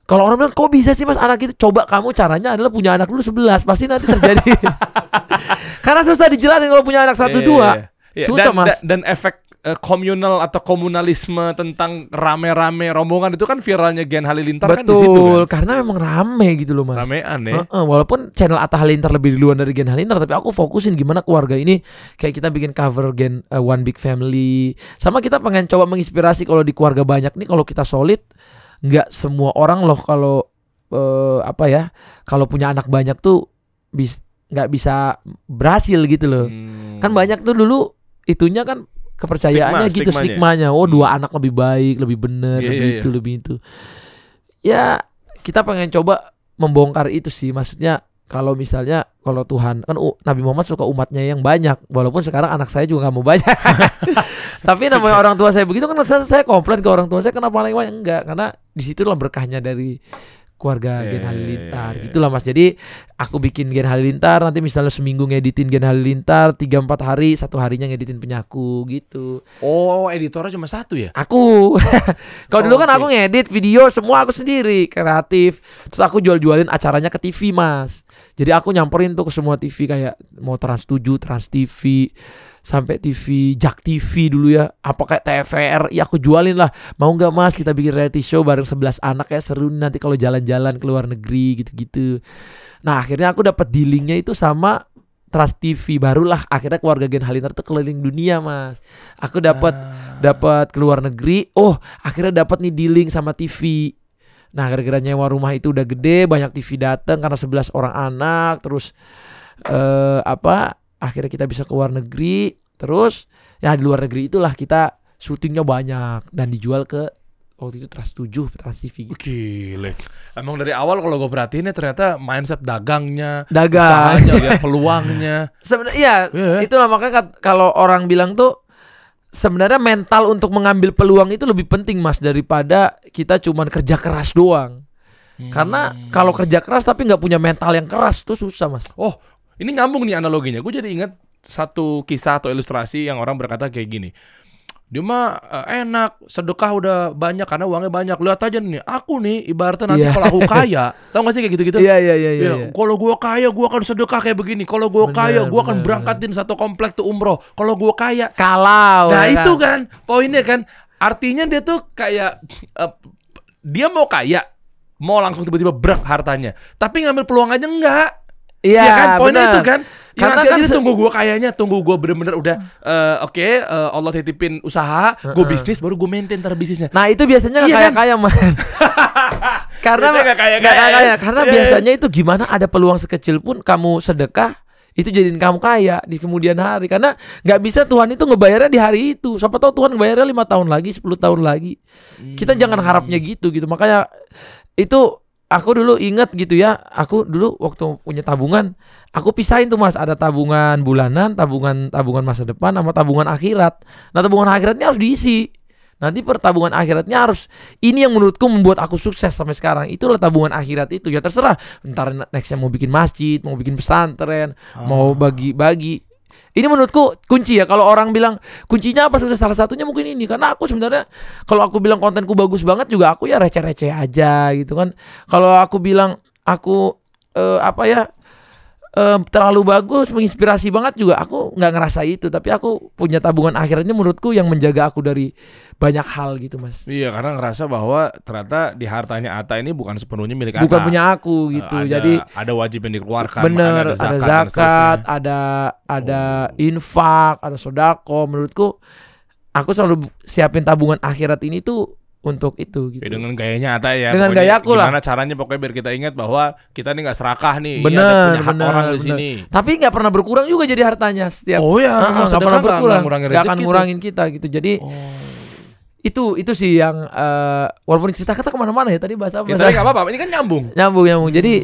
Kalau orang bilang kok bisa sih mas anak itu, coba kamu caranya adalah punya anak dulu 11, pasti nanti terjadi. Karena susah dijelasin kalau punya anak 1-2. Susah mas. Dan efek komunal atau komunalisme tentang rame-rame rombongan itu kan viralnya Gen Halilintar kan di situ Betul, kan. karena memang rame gitu loh mas. Ramean ya. Walaupun channel Atta Halilintar lebih duluan dari Gen Halilintar, tapi aku fokusin gimana keluarga ini. Kayak kita bikin cover Gen One Big Family. Sama kita pengen coba menginspirasi kalau di keluarga banyak nih, kalau kita solid, nggak semua orang loh kalau kalau punya anak banyak tuh nggak bisa berhasil gitu loh. Kan banyak tuh dulu itunya kan kepercayaannya gitu, stigmanya. Oh 2 anak lebih baik, lebih bener, lebih itu. Ya kita pengen coba membongkar itu sih. Maksudnya kalau misalnya kalau Tuhan kan Nabi Muhammad suka umatnya yang banyak, walaupun sekarang anak saya juga nggak mau banyak. Tapi namanya orang tua saya begitu kan, saya komplain ke orang tua saya kenapa paling banyak, enggak, karena disitulah berkahnya dari keluarga Gen Halilintar. Gitulah mas. Jadi aku bikin Gen Halilintar, nanti misalnya seminggu ngeditin Gen Halilintar 3-4 hari, 1 harinya ngeditin penyaku gitu. Oh, editornya cuma 1 ya? Aku. Kalau dulu kan aku ngedit video semua aku sendiri, kreatif. Terus aku jual-jualin acaranya ke TV mas. Jadi aku nyamperin tuh ke semua TV, kayak mau Trans 7, Trans TV, sampai TV Jak TV dulu ya, apa kayak TVR, ya aku jualin lah. Mau nggak mas kita bikin reality show bareng 11 anak ya, seru nanti kalau jalan-jalan ke luar negeri gitu-gitu. Nah akhirnya aku dapat dealingnya itu sama Trans TV, barulah akhirnya keluarga Gen Halilintar tuh keliling dunia mas. Aku dapat ke luar negeri. Oh akhirnya dapat nih dealing sama TV. Nah gara-gara nyewa rumah itu udah gede, banyak TV datang karena 11 orang anak. Terus akhirnya kita bisa ke luar negeri. Terus ya di luar negeri itulah kita syutingnya banyak dan dijual ke waktu itu Trans 7, Trans TV gitu. Gile. Emang dari awal kalau gue perhatiin ya ternyata mindset dagangnya, Dagang, usahanya, lihat peluangnya. Sebenarnya itulah makanya kalau orang bilang tuh sebenarnya mental untuk mengambil peluang itu lebih penting mas daripada kita cuman kerja keras doang. Karena kalau kerja keras tapi nggak punya mental yang keras tuh susah mas. Oh, ini nyambung nih analoginya. Gue jadi ingat satu kisah atau ilustrasi yang orang berkata kayak gini. Dia mah enak, sedekah udah banyak karena uangnya banyak. Lihat aja nih, aku nih ibaratnya nanti Iya. kalau aku kaya, tau gak sih kayak gitu-gitu? Iya. Kalau gua kaya, gua akan sedekah kayak begini. Kalau gua kaya, gua akan bener. berangkatin satu komplek tuh umroh. Kalau gua kaya, Kalau nah ya itu kan poinnya kan. Artinya dia tuh kayak dia mau kaya, mau langsung tiba-tiba berak hartanya. Tapi ngambil peluang aja enggak. Iya, Ya kan poinnya bener. itu kan. Ya, Karena nanti kan aja tunggu gue kayaknya, tunggu gue bener-bener udah oke, Allah titipin usaha, gue bisnis baru gue maintain ntar bisnisnya. Nah itu biasanya nggak Iya kan? kaya-kaya man. Karena Biasanya nggak kaya-kaya. nggak kaya-kaya. Karena Iya. biasanya itu gimana ada peluang sekecil pun kamu sedekah itu jadiin kamu kaya di kemudian hari. Karena nggak bisa Tuhan itu ngebayarnya di hari itu. Siapa tahu Tuhan ngebayarnya 5 tahun lagi, 10 tahun lagi. Kita jangan harapnya gitu. Makanya itu aku dulu ingat gitu ya. Aku dulu waktu punya tabungan, aku pisahin tuh Mas, ada tabungan bulanan, tabungan masa depan sama tabungan akhirat. Nah, tabungan akhiratnya harus diisi. Nanti pertabungan akhiratnya harus, ini yang menurutku membuat aku sukses sampai sekarang. Itulah tabungan akhirat itu. Ya terserah, ntar nextnya mau bikin masjid, mau bikin pesantren, mau bagi-bagi. Ini menurutku kunci ya. Kalau orang bilang kuncinya apa sukses, salah satunya mungkin ini. Karena aku sebenarnya kalau aku bilang kontenku bagus banget juga aku ya receh-receh aja gitu kan. Kalau aku bilang aku terlalu bagus, menginspirasi banget juga aku nggak ngerasa itu. Tapi aku punya tabungan akhiratnya menurutku yang menjaga aku dari banyak hal gitu Mas. Iya, karena ngerasa bahwa ternyata di hartanya Atta ini bukan sepenuhnya milik Atta. Bukan punya aku gitu. Jadi ada wajib yang dikeluarkan, bener, makanya ada dan zakat, seterusnya. ada infak, ada sodako. Menurutku aku selalu siapin tabungan akhirat ini tuh untuk itu gitu. Ya, dengan gayanya Atta ya. Dengan pokoknya gayaku lah. Gimana caranya pokoknya biar kita ingat bahwa kita ini nggak serakah nih. Ini Bener, ada punya hak orang di bener. sini. Tapi nggak pernah berkurang juga jadi hartanya setiap. Oh ya, memang nggak sedekah pernah nggak berkurang, ngurangin nggak akan rezeki ngurangin kita gitu. Jadi itu sih yang walaupun cerita kita kemana-mana ya tadi bahasa Ya, tapi nggak apa-apa, ini kan nyambung. nyambung. Jadi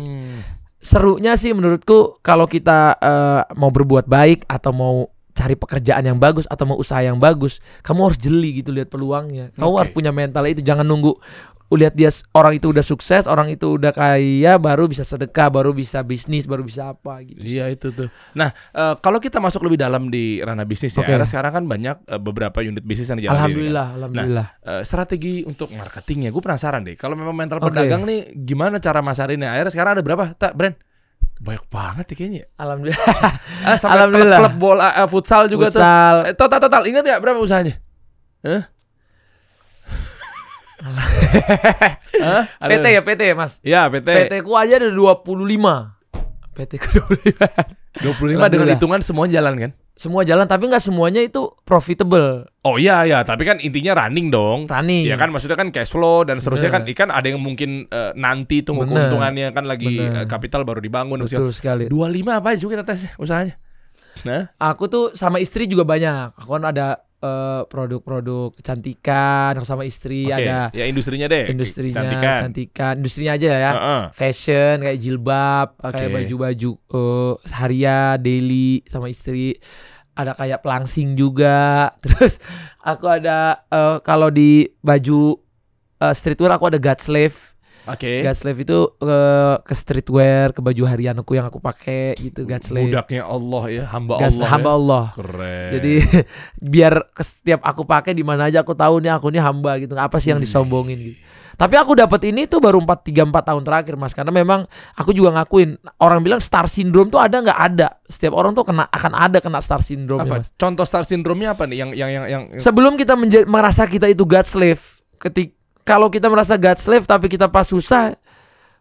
serunya sih menurutku kalau kita mau berbuat baik atau mau cari pekerjaan yang bagus atau mau usaha yang bagus, kamu harus jeli gitu lihat peluangnya. Kamu Oke. harus punya mental itu, jangan nunggu lihat dia orang itu udah sukses, orang itu udah kaya baru bisa sedekah, baru bisa bisnis, baru bisa apa gitu. Iya itu tuh. Nah, kalau kita masuk lebih dalam di ranah bisnis ya, Oke. karena sekarang kan banyak beberapa unit bisnis yang dijalani. Alhamdulillah. Strategi untuk marketingnya, gue penasaran deh. Kalau memang mental Oke. pedagang nih, gimana cara masarinnya? Akhirnya sekarang ada berapa? Brand? Banyak banget ya kayaknya. Alhamdulillah. Sampai Alhamdulillah. klub bola, futsal juga Futsal. tuh. Total, ingat nggak berapa usahanya? PT ya Mas. Ya, PT. PT ku aja ada 25. PT ku 25. 25 dengan Alhamdulillah. hitungan semua jalan kan? Semua jalan tapi nggak semuanya itu profitable. Oh iya, tapi kan intinya running dong. Running. Ya kan maksudnya kan cash flow dan seterusnya kan Bener. ikan ada yang mungkin nanti tunggu Bener. keuntungannya kan lagi Bener. kapital baru dibangun. Betul sekali. 25 apa aja juga kita tes usahanya. Nah, Aku tuh sama istri juga banyak. Aku kan ada produk-produk kecantikan, aku sama istri oke. ada Ya industrinya deh. industrinya Cantikan. industrinya aja ya. Heeh. Fashion kayak jilbab, Oke. kayak baju-baju harian, daily sama istri. Ada kayak pelangsing juga. Terus aku ada kalau di baju streetwear aku ada God Slave. Oke. God Slave itu ke streetwear, ke baju harian aku yang aku pakai gitu. God Slave. Budaknya Allah ya, hamba God- Allah. hamba ya. Allah. Keren. Jadi biar setiap aku pakai di mana aja aku tahu nih aku nih hamba gitu. Apa sih yang disombongin gitu. Tapi aku dapat ini tuh baru 3-4 tahun terakhir Mas, karena memang aku juga ngakuin orang bilang star syndrome tuh ada nggak ada. Setiap orang tuh akan ada kena star syndrome apa? Mas. Contoh star syndrome-nya apa nih yang Sebelum kita merasa kita itu God slave, kalau kita merasa God slave tapi kita pas susah,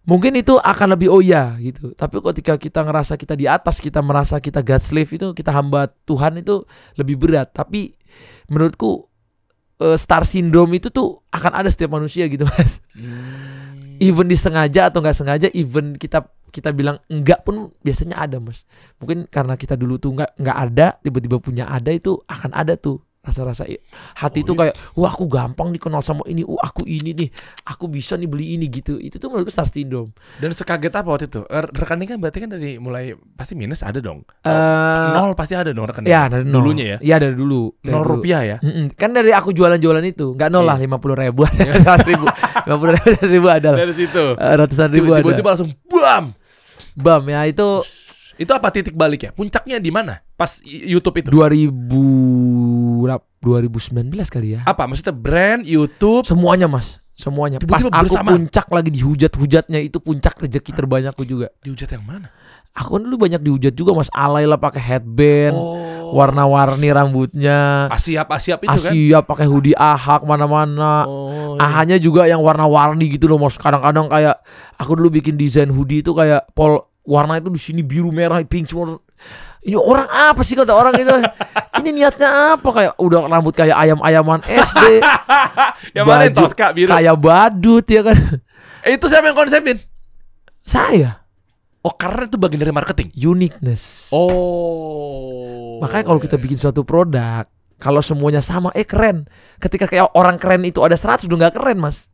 mungkin itu akan lebih oh ya gitu. Tapi ketika kita ngerasa kita di atas, kita merasa kita God slave itu, kita hamba Tuhan itu lebih berat. Tapi menurutku star syndrome itu tuh akan ada setiap manusia gitu Mas. Even disengaja atau nggak sengaja, even kita bilang enggak pun biasanya ada Mas. Mungkin karena kita dulu tuh nggak ada, tiba-tiba punya ada, itu akan ada tuh rasa-rasa hati itu kayak wah aku gampang dikenal sama ini, aku ini nih, aku bisa nih beli ini gitu. Itu tuh menurutku star syndrome. Dan sekaget apa waktu itu? Rekening kan berarti kan dari mulai pasti minus ada dong. Eh, Nol pasti ada dong rekening. Ya dari nol. Dulunya ya. Iya dari dulu. Dari Nol dulu. rupiah ya. Kan dari aku jualan-jualan itu nggak nol lah, Iya. 50.000 ada 100.000, 50.000 ada lah. Dari situ. Ratusan ribu ada. Tiba-tiba langsung bam. Bam ya itu Itu apa titik baliknya? Puncaknya di mana? Pas YouTube itu. 2000 2019 kali ya. Apa maksudnya brand, YouTube? Semuanya mas, semuanya. Pas Tiba-tiba aku bersamaan. puncak lagi dihujat-hujatnya, itu puncak rezeki terbanyakku juga. Dihujat yang mana? Aku kan dulu banyak dihujat juga mas, alay lah pakai headband, warna-warni rambutnya, Asiap itu kan? Asia pakai hoodie AHA kemana-mana. Oh, AHA-nya juga yang warna-warni gitu loh mas. Kadang-kadang kayak aku dulu bikin desain hoodie itu kayak warna itu di sini biru, merah, pink semua. Ini orang apa sih kata orang itu? Ini niatnya apa? Kayak udah rambut kayak ayam-ayaman SD. yang mana yang Baju Tosca biru? kayak badut ya kan. Itu siapa yang konsepin? Saya. Oh, karena itu bagian dari marketing. Uniqueness. Oh. Makanya kalau kita bikin suatu produk, kalau semuanya sama, keren. Ketika kayak orang keren itu ada 100, udah gak keren mas.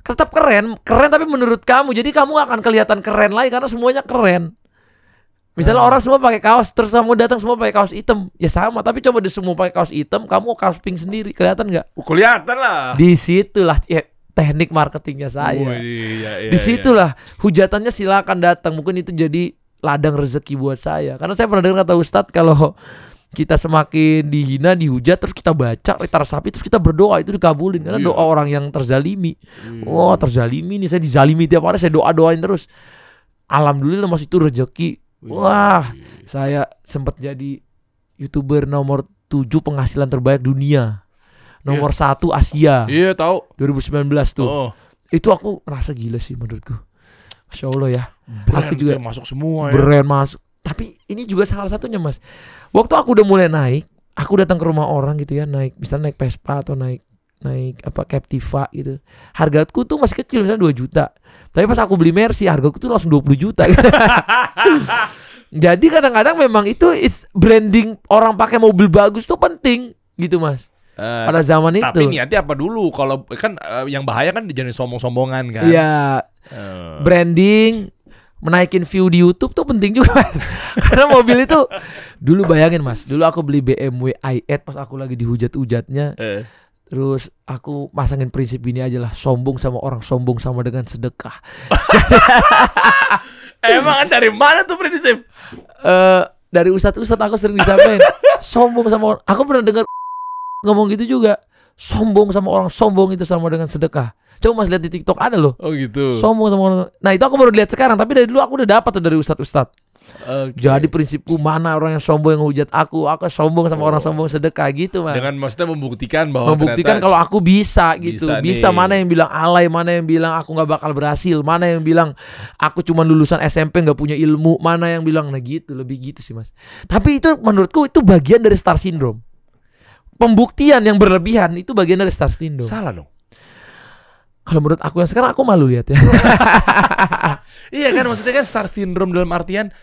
Tetap keren tapi menurut kamu. Jadi kamu akan kelihatan keren lagi karena semuanya keren. Misalnya orang semua pakai kaos, terus kamu datang semua pakai kaos hitam, ya sama. Tapi coba deh semua pakai kaos hitam, kamu kaos pink sendiri, kelihatan nggak? Kelihatan lah. Disitulah teknik marketingnya saya. Iya, Disitulah hujatannya silakan datang. Mungkin itu jadi ladang rezeki buat saya. Karena saya pernah dengar kata Ustadz, kalau kita semakin dihina, dihujat, terus kita baca, kita resapi, terus kita berdoa, itu dikabulin. Karena doa orang yang terzalimi. Wah, terzalimi nih, saya dizalimi tiap hari, saya doain terus. Alhamdulillah mas, itu rezeki. Wah, saya sempat jadi YouTuber nomor 7 penghasilan terbaik dunia. Nomor 1 Asia. Iya, tahu. 2019 tuh. Oh. Itu aku merasa gila sih menurutku. Masya Allah ya. Brand Aku juga masuk semua ya. brand masuk. Tapi ini juga salah satunya mas. Waktu aku udah mulai naik, aku datang ke rumah orang gitu ya, misalnya naik Vespa atau naik Captiva gitu. Hargaku tuh masih kecil, misalnya 2 juta. Tapi pas aku beli Mercy, hargaku tuh langsung 20 juta. Jadi kadang-kadang memang itu branding, orang pakai mobil bagus tuh penting gitu mas. Pada zaman itu. Tapi niatnya apa dulu? Kalau kan yang bahaya kan jangan sombong-sombongan kan. Iya. Branding, menaikin view di YouTube tuh penting juga mas. Karena mobil itu dulu bayangin mas, dulu aku beli BMW i8 pas aku lagi dihujat-hujatnya. Terus aku masangin prinsip ini aja lah, sombong sama orang, sombong sama dengan sedekah. Emang dari mana tuh prinsip? Dari ustadz aku sering disampaikan, sombong sama orang. Aku pernah dengar ngomong gitu juga, sombong sama orang, sombong itu sama dengan sedekah. Coba mas lihat di TikTok ada loh. Oh gitu. Sombong sama orang. Nah itu aku baru lihat sekarang, tapi dari dulu aku udah dapat tuh dari ustadz. Jadi prinsipku, mana orang yang sombong yang hujat aku sombong sama orang sombong sedekah gitu mas. Dengan maksudnya membuktikan bahwa kalau aku bisa gitu. Bisa nih. mana yang bilang alay, mana yang bilang aku gak bakal berhasil, mana yang bilang aku cuma lulusan SMP gak punya ilmu, mana yang bilang gitu, lebih gitu sih mas. Tapi itu menurutku itu bagian dari star syndrome. Pembuktian yang berlebihan itu bagian dari star syndrome. Salah dong. Kalau menurut aku yang sekarang, aku malu lihat ya. Iya kan, maksudnya kan star syndrome dalam artian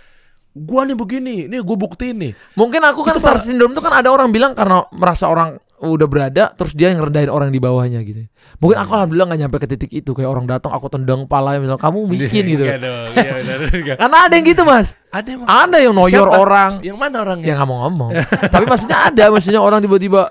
gua nih begini, nih gue buktiin nih. Mungkin aku kan star syndrome itu kan ada orang bilang karena merasa orang udah berada, terus dia yang rendahin orang di bawahnya gitu. Mungkin aku alhamdulillah gak nyampe ke titik itu. Kayak orang datang aku tendang palanya, misalnya kamu miskin gitu. Karena ada yang gitu mas. Ada yang noyor orang. Yang mana orangnya? Yang gak mau ngomong. Tapi maksudnya orang tiba-tiba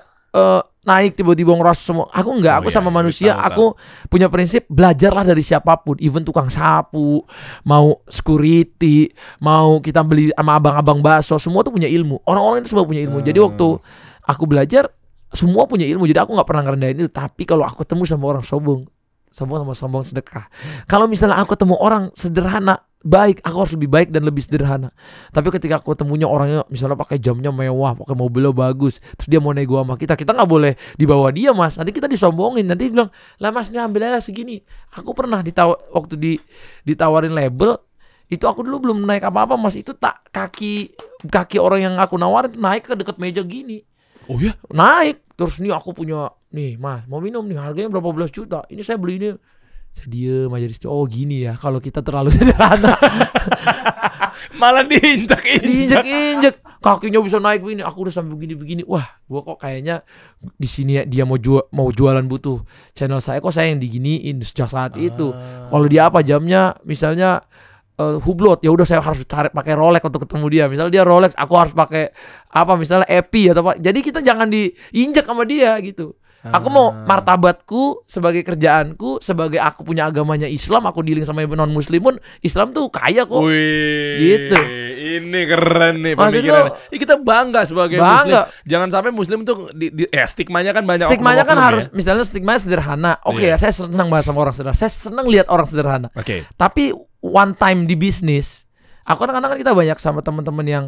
naik, tiba-tiba ngerasa semua. Aku enggak, aku sama manusia. Aku punya prinsip, belajarlah dari siapapun. Even tukang sapu, mau security, mau kita beli sama abang-abang bakso, semua tuh punya ilmu. Orang-orang itu semua punya ilmu. Jadi waktu aku belajar, semua punya ilmu. Jadi aku gak pernah ngerendahin itu. Tapi kalau aku ketemu sama orang sombong sama sombong sedekah. Kalau misalnya aku ketemu orang sederhana, baik, aku harus lebih baik dan lebih sederhana. Tapi ketika aku ketemunya orangnya misalnya pakai jamnya mewah, pakai mobilnya bagus, terus dia mau nego sama kita nggak boleh dibawa dia mas. Nanti kita disombongin, nanti bilang, lah mas ini ambil aja segini. Aku pernah waktu ditawarin label, itu aku dulu belum naik apa-apa mas. Itu kaki orang yang aku nawarin naik ke deket meja gini. Oh ya? Naik. Terus nih aku punya, nih mas mau minum nih, harganya berapa belas juta. Ini saya beli ini. Saya diem aja di situ. Oh gini ya, kalau kita terlalu sederhana. Malah diinjek. Kakinya bisa naik begini. Aku udah sampai begini. Wah, gua kok kayaknya di sini dia mau jualan butuh channel saya, kok saya yang diginiin sejak saat itu. Kalau dia apa jamnya, misalnya Hublot, ya udah saya harus pakai Rolex untuk ketemu dia. Misalnya dia Rolex, aku harus pakai apa misalnya Epi atau apa. Jadi kita jangan diinjak sama dia gitu. Aku mau martabatku sebagai kerjaanku, sebagai aku punya agamanya Islam, aku dealing sama non muslim pun Islam tuh kaya kok. Wih, Gitu. Ini keren nih Maksud pemikiran. lu- Kita bangga sebagai Bangga. muslim. Jangan sampai muslim tuh stigmanya kan banyak. Stigmanya kan oknum-oknum harus, ya. misalnya stigmanya sederhana. Oke Iya. ya, saya senang banget sama orang sederhana. Saya senang lihat orang sederhana. Oke. Tapi one time di bisnis, aku kadang-kadang kan kita banyak sama teman-teman yang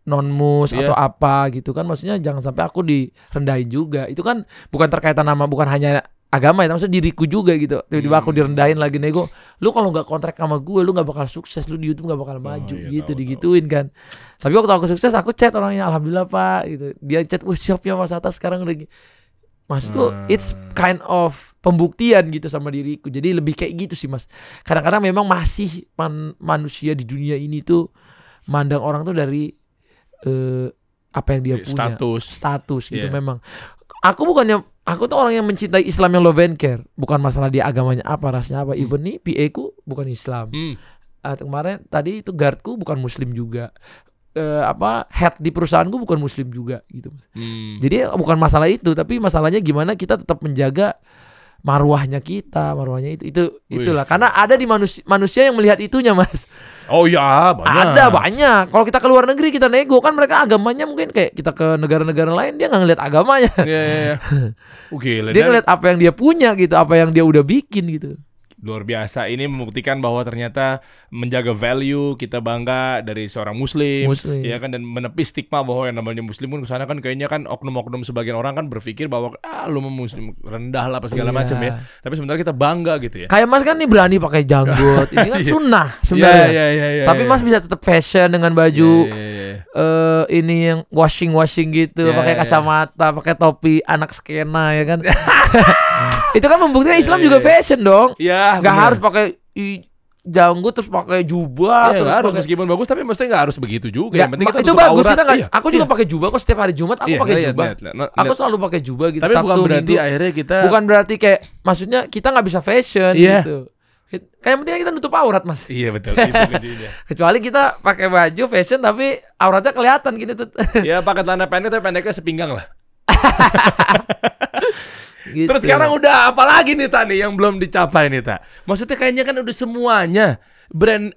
non-mus Iya. atau apa gitu kan. Maksudnya jangan sampai aku direndahin juga. Itu kan bukan terkaitan sama, bukan hanya agama ya, maksudnya diriku juga gitu. Tiba-tiba aku direndahin lagi nego. Lu kalau nggak kontrak sama gue, lu nggak bakal sukses. Lu di YouTube nggak bakal maju iya, gitu, tahu. digituin kan. Tapi waktu aku sukses, aku chat orangnya, alhamdulillah Pak gitu. Dia chat, wah siap ya Mas Atta sekarang udah. Maksudku, it's kind of pembuktian gitu sama diriku. Jadi lebih kayak gitu sih Mas. Kadang-kadang memang masih manusia di dunia ini tuh mandang orang tuh dari apa yang dia punya, status gitu. Iya. Memang aku tuh orang yang mencintai Islam yang love and care, bukan masalah dia agamanya apa, rasnya apa. Even nih PA ku bukan Islam. Kemarin tadi itu guardku bukan muslim juga. Head di perusahaanku bukan muslim juga gitu Mas. Jadi bukan masalah itu, tapi masalahnya gimana kita tetap menjaga marwahnya kita, marwahnya itulah. Karena ada di manusia yang melihat itunya Mas. Oh ya, banyak. Ada banyak. Kalau kita ke luar negeri kita nego kan, mereka agamanya mungkin kayak kita ke negara-negara lain dia nggak ngeliat agamanya. Iya. Oke, Dia ngeliat apa yang dia punya gitu, apa yang dia udah bikin gitu. luar biasa. Ini membuktikan bahwa ternyata menjaga value, kita bangga dari seorang muslim. Ya kan, dan menepis stigma bahwa yang namanya muslim pun kesana kan kayaknya kan oknum-oknum sebagian orang kan berpikir bahwa lu muslim rendah lah apa segala macam ya. Tapi sebenarnya kita bangga gitu ya. Kayak Mas kan nih berani pakai janggut. Ini kan sunnah sebenarnya. Iya. Tapi Mas bisa tetap fashion dengan baju ini yang washing gitu, pakai kacamata, pakai topi anak skena ya kan. Itu kan membuktikan Islam juga fashion dong. Iya. Nggak harus pakai janggut terus pakai jubah. Terus harus meskipun bagus, tapi maksudnya nggak harus begitu juga. Yang penting kita itu tutup bagus aurat. Kita nggak. Aku juga pakai jubah kok setiap hari Jumat. Aku pakai jubah. Aku selalu pakai jubah gitu. Tapi Sabtu, bukan berarti Minggu. akhirnya kita. Bukan berarti kayak maksudnya kita nggak bisa fashion gitu. Kayak penting kita nutup aurat Mas. Iya betul. Itu kuncinya. Kecuali kita pakai baju fashion tapi auratnya kelihatan gitu tuh. Ya pakai celana pendek tapi pendeknya sepinggang lah. Gitu. Terus sekarang udah apa lagi nih Tani yang belum dicapai nih Ta? Maksudnya kayaknya kan udah semuanya brand,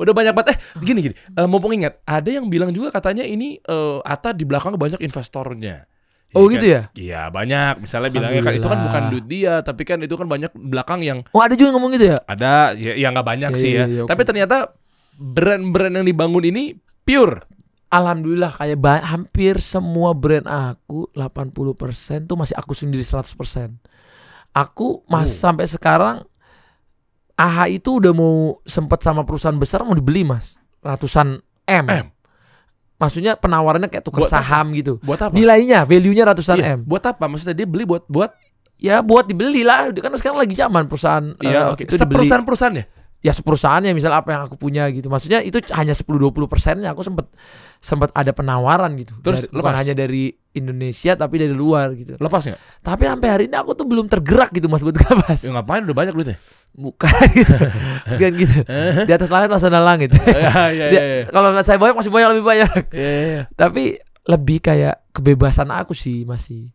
udah banyak banget. Gini, mau ingat, ada yang bilang juga katanya ini Atta di belakang banyak investornya. Oh kan? gitu ya? Iya banyak. Misalnya bilangnya kan itu kan bukan duit dia, tapi kan itu kan banyak belakang yang. Oh ada juga yang ngomong gitu ya? Ada, ya nggak banyak sih ya. Okay. Tapi ternyata brand-brand yang dibangun ini pure. Alhamdulillah kayak hampir semua brand aku 80% tuh masih aku sendiri 100%. Aku sampai sekarang AHA itu udah mau sempet sama perusahaan besar mau dibeli Mas, ratusan M. Maksudnya penawarannya kayak tukar saham gitu. Buat apa? Nilainya, value-nya ratusan M. Buat apa? Maksudnya dia beli buat ya buat dibeli lah. Kan sekarang lagi zaman perusahaan itu dibeli. Perusahaan ya? Ya perusahaannya misalnya apa yang aku punya gitu. Maksudnya itu hanya 10-20%-nya. Aku sempat ada penawaran gitu. Terus bukan hanya dari Indonesia tapi dari luar gitu. Lepas nggak? Tapi sampai hari ini aku tuh belum tergerak gitu Mas buat ngebahas. Ya ngapain, udah banyak duitnya? Bukan gitu. Bukan gitu. Di atas langit masih ada langit. Kalau saya banyak masih banyak lebih banyak. Tapi lebih kayak kebebasan aku sih masih.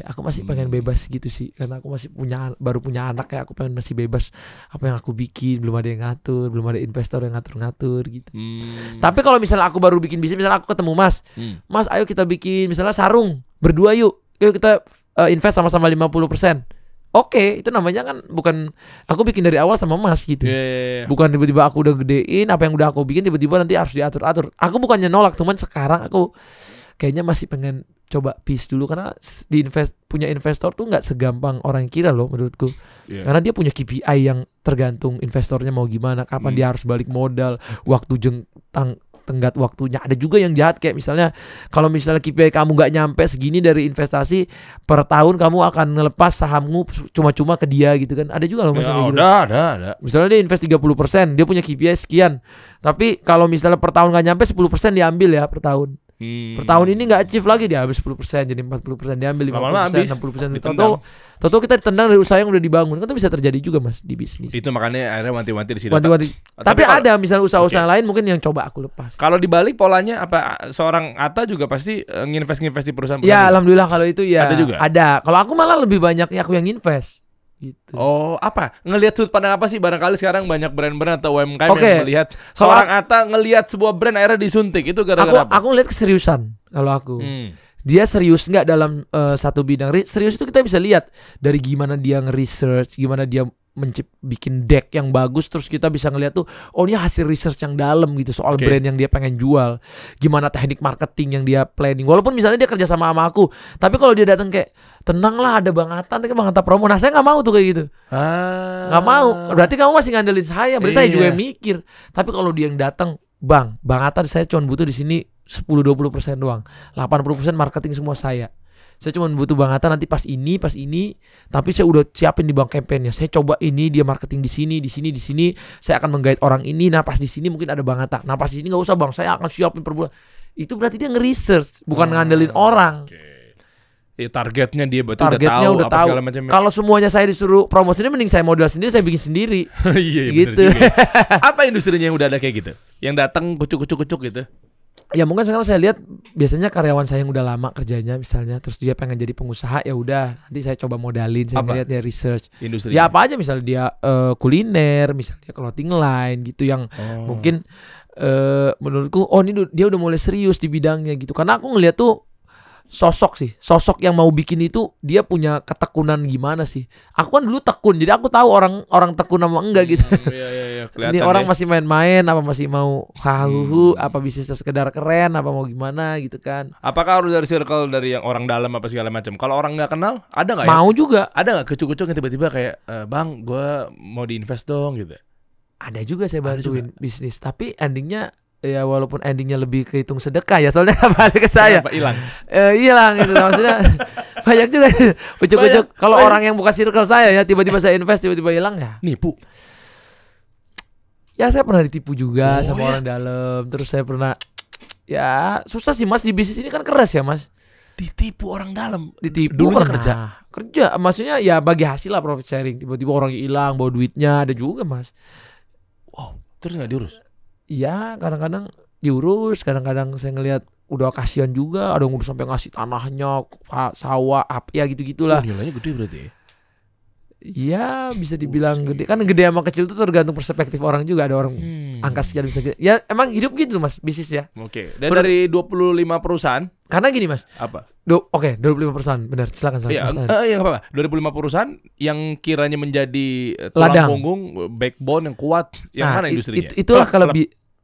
Aku masih pengen bebas gitu sih, karena aku masih baru punya anak, kayak aku pengen masih bebas apa yang aku bikin, belum ada yang ngatur, belum ada investor yang ngatur gitu. Tapi kalau misalnya aku baru bikin bisnis, misalnya aku ketemu Mas, Mas ayo kita bikin misalnya sarung berdua yuk kita invest sama-sama 50%. Oke, itu namanya kan bukan aku bikin dari awal sama Mas gitu. Bukan tiba-tiba aku udah gedein apa yang udah aku bikin tiba-tiba nanti harus diatur-atur. Aku bukannya nolak, cuman sekarang aku kayaknya masih pengen coba peace dulu, karena punya investor tuh nggak segampang orang kira loh menurutku. Karena dia punya KPI yang tergantung investornya mau gimana, kapan dia harus balik modal, waktu tenggat waktunya. Ada juga yang jahat kayak misalnya kalau misalnya KPI kamu nggak nyampe segini dari investasi per tahun, kamu akan ngelepas sahammu cuma-cuma ke dia gitu kan. Ada juga loh masalah gitu. Ada. Misalnya dia invest 30%, dia punya KPI sekian. Tapi kalau misalnya per tahun nggak nyampe 10% diambil ya per tahun. Per tahun ini nggak achieve lagi, dia habis 10%, jadi 40%, dia ambil 50%, 60%. Toto kita ditendang dari usaha yang udah dibangun. Kan itu bisa terjadi juga Mas di bisnis. Itu makanya akhirnya wanti-wanti di sini. Tapi ada misalnya usaha-usaha lain mungkin yang coba aku lepas. Kalau dibalik polanya apa, seorang Atta juga pasti nginvest di perusahaan. Ya alhamdulillah kalau itu ya ada juga. Ada. Kalau aku malah lebih banyak aku yang invest. Gitu. Oh, apa? Ngelihat sudut pandang apa sih? Barangkali sekarang banyak brand-brand atau UMKM yang melihat seorang Atta ngelihat sebuah brand akhirnya disuntik. Itu gara-gara apa? Aku ngelihat keseriusan kalau aku. Dia serius nggak dalam satu bidang. Serius itu kita bisa lihat dari gimana dia nge-research, gimana dia bikin deck yang bagus, terus kita bisa ngeliat tuh, oh ini hasil research yang dalam gitu soal brand yang dia pengen jual, gimana teknik marketing yang dia planning. Walaupun misalnya dia kerja sama aku, tapi kalau dia datang kayak tenang lah ada Bang Atta, nanti Bang Atta promo, nah saya nggak mau tuh kayak gitu, nggak mau. Berarti kamu masih ngandelin saya, berarti saya juga yang mikir. Tapi kalau dia yang datang, Bang Atta saya cuma butuh di sini 10-20% doang, 80% marketing semua saya cuma butuh Bang Atta nanti pas ini, tapi saya udah siapin di bank campaign-nya. Saya coba ini dia marketing di sini, saya akan menggait orang ini. Nah pas di sini mungkin ada Bang Atta. Nah pas di sini nggak usah Bang, saya akan siapin per bulan. Itu berarti dia nge-research, bukan ngandelin orang. Targetnya dia berarti udah tahu. Segala macamnya. Kalau semuanya saya disuruh promosinya, mending saya modal sendiri, saya bikin sendiri. Iya, gitu. Apa industrinya yang udah ada kayak gitu? Yang datang kucuk gitu? Ya mungkin sekarang saya lihat biasanya karyawan saya yang udah lama kerjanya misalnya, terus dia pengen jadi pengusaha, ya udah nanti saya coba modalin, saya ngeliat dia research. Industri ya apa aja, misalnya dia kuliner, misalnya clothing line gitu yang mungkin menurutku ini dia udah mulai serius di bidangnya gitu. Karena aku ngeliat tuh sosok yang mau bikin itu dia punya ketekunan gimana sih. Aku kan dulu tekun, jadi aku tahu orang tekun sama enggak gitu. Iya, ini orang masih main-main, apa masih mau hahuhu, apa bisnisnya sekedar keren, apa mau gimana gitu kan. Apakah harus dari circle dari yang orang dalam apa segala macam? Kalau orang nggak kenal, ada nggak ya? Mau juga. Ada nggak kucuk-kucuk yang tiba-tiba kayak Bang, gue mau diinvest dong gitu? Ada juga saya bantuin bisnis, tapi endingnya ya walaupun endingnya lebih kehitung sedekah ya, soalnya balik ke saya hilang gitu maksudnya. Banyak juga ucuk-ucuk kalau orang yang bukan circle saya ya, tiba-tiba saya invest tiba-tiba hilang ya nipu. Ya saya pernah ditipu juga sama orang dalam. Terus saya pernah, ya susah sih Mas, di bisnis ini kan keras ya Mas. Ditipu orang dalam. Ditipu dulu kerja maksudnya ya bagi hasil lah, profit sharing. Tiba-tiba orang hilang bawa duitnya, ada juga Mas. Wow, terus nggak diurus? Iya, kadang-kadang diurus, kadang-kadang saya ngelihat udah kasihan juga, ada yang udah sampai ngasih tanahnya, sawah, ya gitu-gitulah. Nilainya gede berarti ya? Iya, bisa dibilang gede. Kan gede sama kecil itu tergantung perspektif orang juga. Ada orang angka sekian bisa gede. Ya emang hidup gitu Mas, bisnis ya. Oke. Dan dari 25 perusahaan. Karena gini Mas. Apa? 25 perusahaan, benar. Silakan. Iya, nggak apa-apa. 25 perusahaan yang kiranya menjadi tulang punggung, backbone yang kuat. Yang mana industrinya?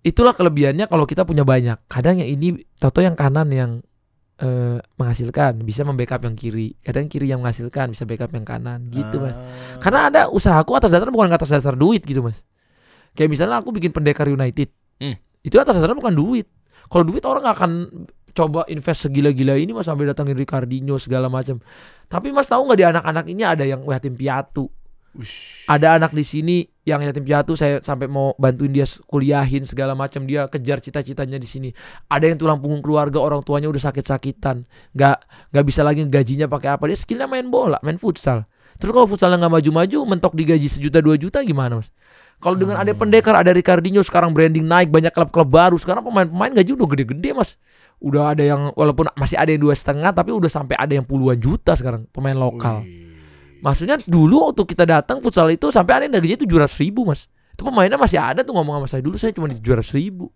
Itulah kelebihannya kalau kita punya banyak. Kadang yang ini tato yang kanan yang menghasilkan bisa membackup yang kiri. Kadang kiri yang menghasilkan bisa backup yang kanan gitu Mas. Karena ada usahaku atas dasar bukan atas dasar duit gitu Mas. Kayak misalnya aku bikin Pendekar United, itu atas dasarnya bukan duit. Kalau duit orang gak akan coba invest segila-gila ini Mas, sampai datangin Ricardinho segala macam. Tapi Mas tahu nggak, di anak-anak ini ada yang yatim piatu. Ada anak di sini yang yatim piatu, saya sampai mau bantuin dia kuliahin segala macam, dia kejar cita-citanya di sini. Ada yang tulang punggung keluarga, orang tuanya udah sakit-sakitan, nggak bisa lagi gajinya pakai apa, dia skillnya main bola, main futsal. Terus kalau futsalnya nggak maju-maju, mentok digaji 1 juta 2 juta gimana Mas? Kalau dengan ada Pendekar, ada Ricardinho, sekarang branding naik, banyak klub-klub baru, sekarang pemain-pemain gaji udah gede-gede Mas. Udah ada yang walaupun masih ada yang 2,5, tapi udah sampai ada yang puluhan juta sekarang pemain lokal. Maksudnya dulu waktu kita datang futsal itu sampai ada yang gajinya 700.000 Mas. Itu pemainnya masih ada tuh ngomong sama saya, dulu saya cuma di 700.000.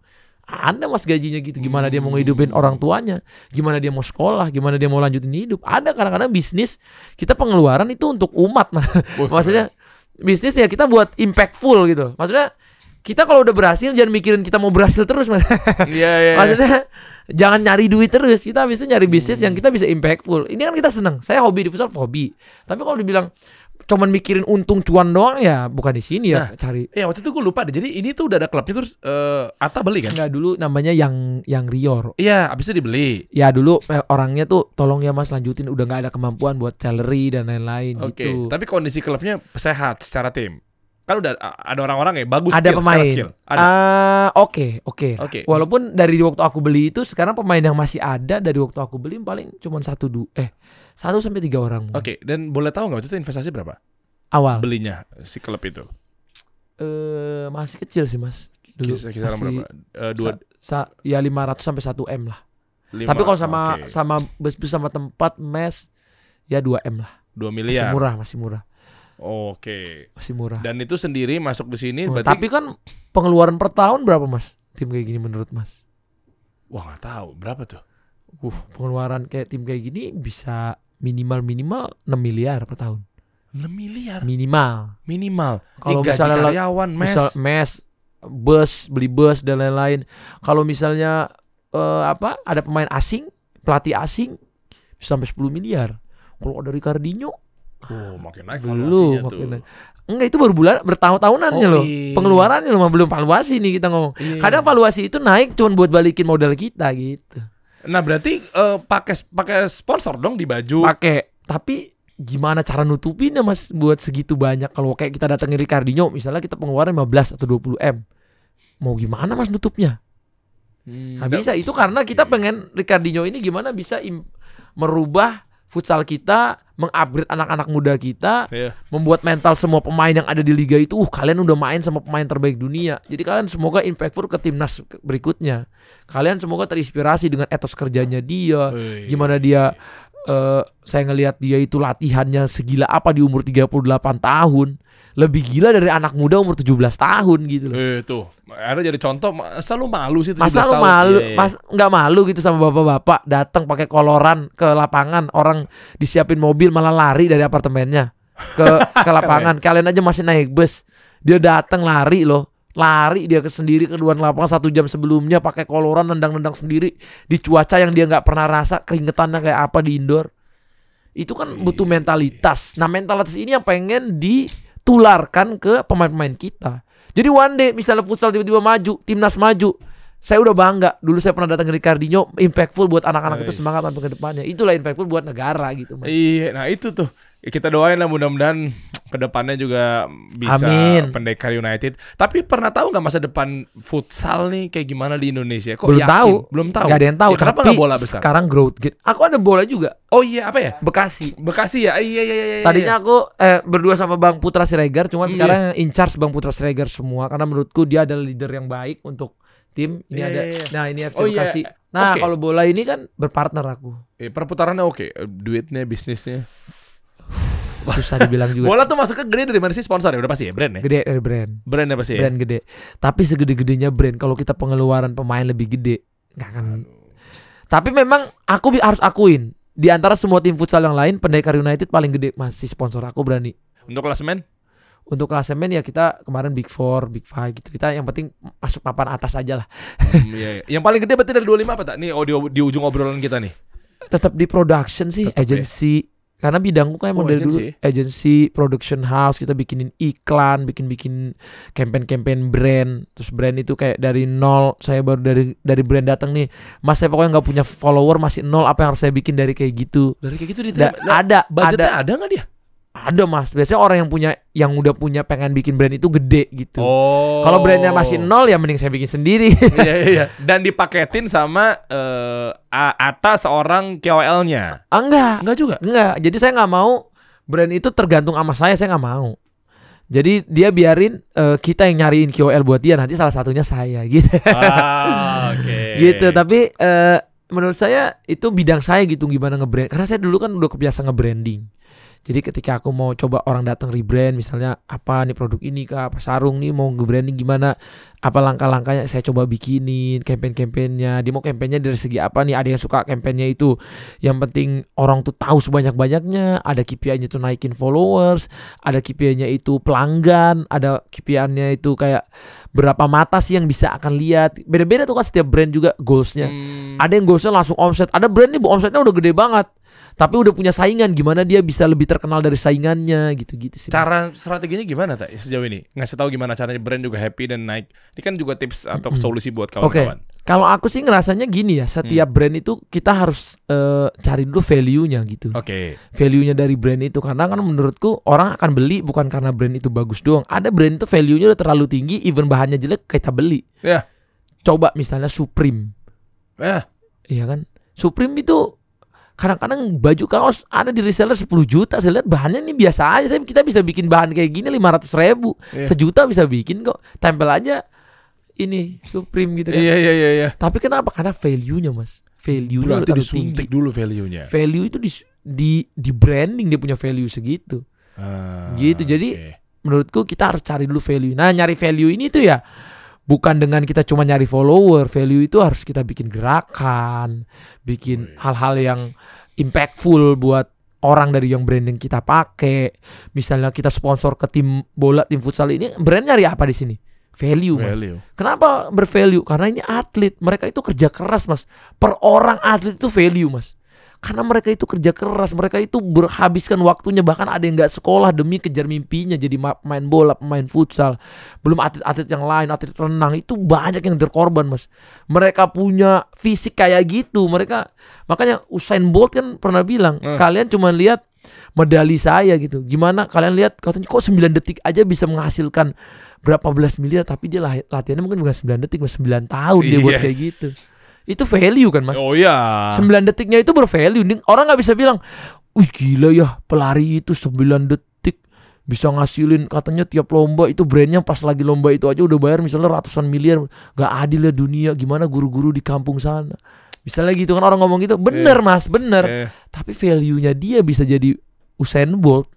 Ada Mas gajinya gitu. Gimana dia mau ngehidupin orang tuanya, gimana dia mau sekolah, gimana dia mau lanjutin hidup. Ada kadang-kadang bisnis kita pengeluaran itu untuk umat. Maksudnya bisnis ya kita buat impactful gitu. Maksudnya kita kalau udah berhasil jangan mikirin kita mau berhasil terus Mas. Maksudnya jangan nyari duit terus. Kita bisa nyari bisnis yang kita bisa impactful. Ini kan kita seneng. Saya hobi di futsal, hobi. Tapi kalau dibilang cuman mikirin untung cuan doang, ya bukan di sini ya cari. Ya waktu itu gue lupa deh. Jadi ini tuh udah ada klubnya, terus Atta beli kan? Enggak, dulu namanya yang Rior. Iya, abis itu dibeli. Ya dulu orangnya tuh tolong ya Mas lanjutin, udah nggak ada kemampuan buat salary dan lain-lain gitu. Tapi kondisi klubnya sehat secara tim. Kan udah ada orang-orang ya bagus Ada skill, pemain. secara skill. Ada. Oke. Oke. Walaupun dari waktu aku beli itu sekarang pemain yang masih ada dari waktu aku beli paling cuma 1 sampai 3 orang. Oke, dan boleh tahu nggak waktu itu investasi berapa? Awal. Belinya si klub itu. Masih kecil sih Mas. Dulu Kisaran masih berapa? ya 500 sampai 1 M lah. 5, Tapi kalau sama oke. bus sama tempat mes ya 2 M lah. 2 Masih miliar. murah. Oke. Masih murah. Dan itu sendiri masuk di sini berarti Tapi kan pengeluaran per tahun berapa Mas? Tim kayak gini menurut Mas? wah nggak tahu berapa tuh. Pengeluaran kayak tim kayak gini bisa minimal 6 miliar per tahun. 6 miliar Minimal. Kalau Kalau gaji misalnya karyawan, mes. mes, beli bus dan lain-lain. Kalau misalnya ada pemain asing, pelatih asing bisa sampai 10 miliar. Kalau ada Ricardinho Makin naik belum valuasinya makin tuh. naik. Enggak, itu baru bertahun-tahunannya loh. iya. Pengeluarannya loh belum valuasi nih kita ngomong. Iya. Kadang valuasi itu naik cuma buat balikin modal kita gitu. Nah berarti pakai sponsor dong di baju. Pakai. Tapi gimana cara nutupinnya Mas buat segitu banyak? Kalau kayak kita datangin Ricardinho misalnya kita pengeluaran 15 atau 20 M. Mau gimana Mas nutupnya? Nah, bisa itu karena kita pengen Ricardinho ini gimana bisa merubah futsal kita, mengupgrade anak-anak muda kita, Iya. membuat mental semua pemain yang ada di liga itu, kalian udah main sama pemain terbaik dunia. Jadi kalian semoga impactful ke timnas berikutnya. Kalian semoga terinspirasi dengan etos kerjanya dia, Wih. gimana dia saya ngelihat dia itu latihannya segila apa di umur 38 tahun. Lebih gila dari anak muda umur 17 tahun gitu loh. Tuh, akhirnya jadi contoh. Masa lu malu sih 17 Masa lu tahun? malu, Iya, iya. mas nggak malu gitu sama bapak-bapak datang pakai koloran ke lapangan, orang disiapin mobil malah lari dari apartemennya ke lapangan. Kalian aja masih naik bus, dia datang lari dia sendiri ke depan lapangan 1 jam sebelumnya pakai koloran nendang-nendang sendiri di cuaca yang dia nggak pernah rasa keringetannya kayak apa di indoor. Itu kan butuh mentalitas. Nah mentalitas ini yang pengen ditularkan ke pemain-pemain kita. Jadi one day misalnya futsal tiba-tiba maju, timnas maju, saya udah bangga. Dulu saya pernah datang ke Ricardinho, impactful buat anak-anak itu, semangat sampai ke depannya. Itulah impactful buat negara gitu Mas. Iya, nah itu tuh. Kita doain lah mudah-mudahan kedepannya juga bisa Amin. Pendekar United. Tapi pernah tahu nggak masa depan futsal nih kayak gimana di Indonesia? Kok Belum yakin? tahu. Belum tahu. Gak ada yang tahu. Ya, kenapa tapi nggak bola besar? sekarang growth gate. Aku ada bola juga. Oh iya, apa ya? Bekasi. Bekasi ya? Iya. Tadinya aku berdua sama Bang Putra Siregar, cuman Iya. sekarang in charge Bang Putra Siregar semua karena menurutku dia adalah leader yang baik untuk tim. Ini Iya, ada. iya. Nah, ini FC Oh, iya. Bekasi. Nah, Oke. kalau bola ini kan berpartner aku. Perputarannya oke. Duitnya, bisnisnya. Susah dibilang juga. Bola tuh masuknya gede dari mana sih sponsor ya? Udah pasti ya, brand ya? Gede dari brand. Brandnya pasti ya? Brand gede. Tapi segede-gedenya brand kalau kita pengeluaran pemain lebih gede, nggak akan. Tapi memang aku harus akuin di antara semua tim futsal yang lain, Pendekar United paling gede masih sponsor aku berani. Untuk klasemen? Untuk klasemen ya kita kemarin Big 4, Big 5 gitu. Kita yang penting masuk papan atas aja lah. Iya. Yang paling gede berarti dari 25 apa tak? Nih di ujung obrolan kita nih. Tetap di production sih, Tetap ya. agency. Karena bidangku kan emang dari dulu agency, production house, kita bikinin iklan, bikin campaign brand. Terus brand itu kayak dari nol, saya baru dari brand datang nih. Mas saya pokoknya nggak punya follower, masih nol, apa yang harus saya bikin dari kayak gitu. Dari kayak gitu diterima. Ada Budgetnya ada nggak dia? Ada Mas, biasanya orang yang udah punya pengen bikin brand itu gede gitu. Oh. Kalau brandnya masih nol ya mending saya bikin sendiri. Iya. Dan dipaketin sama atas seorang KOL-nya. Enggak juga. Enggak, jadi saya nggak mau brand itu tergantung sama saya nggak mau. Jadi dia biarin kita yang nyariin KOL buat dia, nanti salah satunya saya gitu. Oke. Gitu, tapi menurut saya itu bidang saya gitu gimana nge-brand. Karena saya dulu kan udah kebiasa nge-branding. Jadi ketika aku mau coba orang datang rebrand misalnya apa nih produk ini kah, apa sarung nih mau nge-branding gimana, apa langkah-langkahnya saya coba bikinin campaign-campaignnya. Dia mau campaignnya dari segi apa nih, ada yang suka campaignnya itu yang penting orang tuh tahu sebanyak-banyaknya, ada KPI-nya tuh naikin followers, ada KPI-nya itu pelanggan, ada KPI-nya itu kayak berapa mata sih yang bisa akan lihat. Beda-beda tuh kan setiap brand juga goals-nya. Ada yang goalsnya langsung omset, ada brand nih omsetnya udah gede banget tapi udah punya saingan, gimana dia bisa lebih terkenal dari saingannya gitu-gitu sih. Cara strateginya gimana tak sejauh ini? Ngasih tahu gimana caranya brand juga happy dan naik. Ini kan juga tips atau solusi buat kawan-kawan. Kalau aku sih ngerasanya gini ya, setiap brand itu kita harus cari dulu value-nya gitu. Value-nya dari brand itu, karena kan menurutku orang akan beli bukan karena brand itu bagus doang. Ada brand itu value-nya udah terlalu tinggi, even bahannya jelek kita beli. Coba misalnya Supreme. Iya kan? Supreme itu kadang-kadang baju kaos ada di reseller 10 juta. Saya lihat bahannya ini biasa aja. Kita bisa bikin bahan kayak gini 500.000, sejuta bisa bikin kok. Tempel aja ini Supreme gitu kan. Iya. Tapi kenapa? Karena value-nya mas. Value-nya berarti disuntik tinggi dulu value-nya. Value itu di branding dia punya value segitu. Gitu. Jadi menurutku kita harus cari dulu value. Nah nyari value ini tuh ya bukan dengan kita cuma nyari follower. Value itu harus kita bikin gerakan, bikin hal-hal yang impactful buat orang dari yang brand yang kita pakai. Misalnya kita sponsor ke tim bola, tim futsal ini, brand nyari apa di sini? Value, mas. Kenapa bervalue? Karena ini atlet, mereka itu kerja keras, mas. Per orang atlet itu value, mas. Karena mereka itu kerja keras, mereka itu berhabiskan waktunya, bahkan ada yang nggak sekolah demi kejar mimpinya jadi pemain bola, pemain futsal. Belum atlet-atlet yang lain, atlet renang itu banyak yang terkorban, mas. Mereka punya fisik kayak gitu, makanya Usain Bolt kan pernah bilang, kalian cuma lihat medali saya gitu. Gimana kalian lihat katanya kok 9 detik aja bisa menghasilkan berapa belas miliar, tapi dia latihannya mungkin bukan 9 detik, mas 9 tahun dia buat kayak gitu. Itu value kan mas. 9 detiknya itu bervalue. Orang gak bisa bilang, wih gila ya pelari itu 9 detik bisa ngasilin, katanya tiap lomba itu brandnya pas lagi lomba itu aja udah bayar misalnya ratusan miliar. Gak adil ya dunia, gimana guru-guru di kampung sana. Misalnya gitu kan orang ngomong gitu. Bener mas, bener. Tapi value-nya dia bisa jadi Usain Bolt.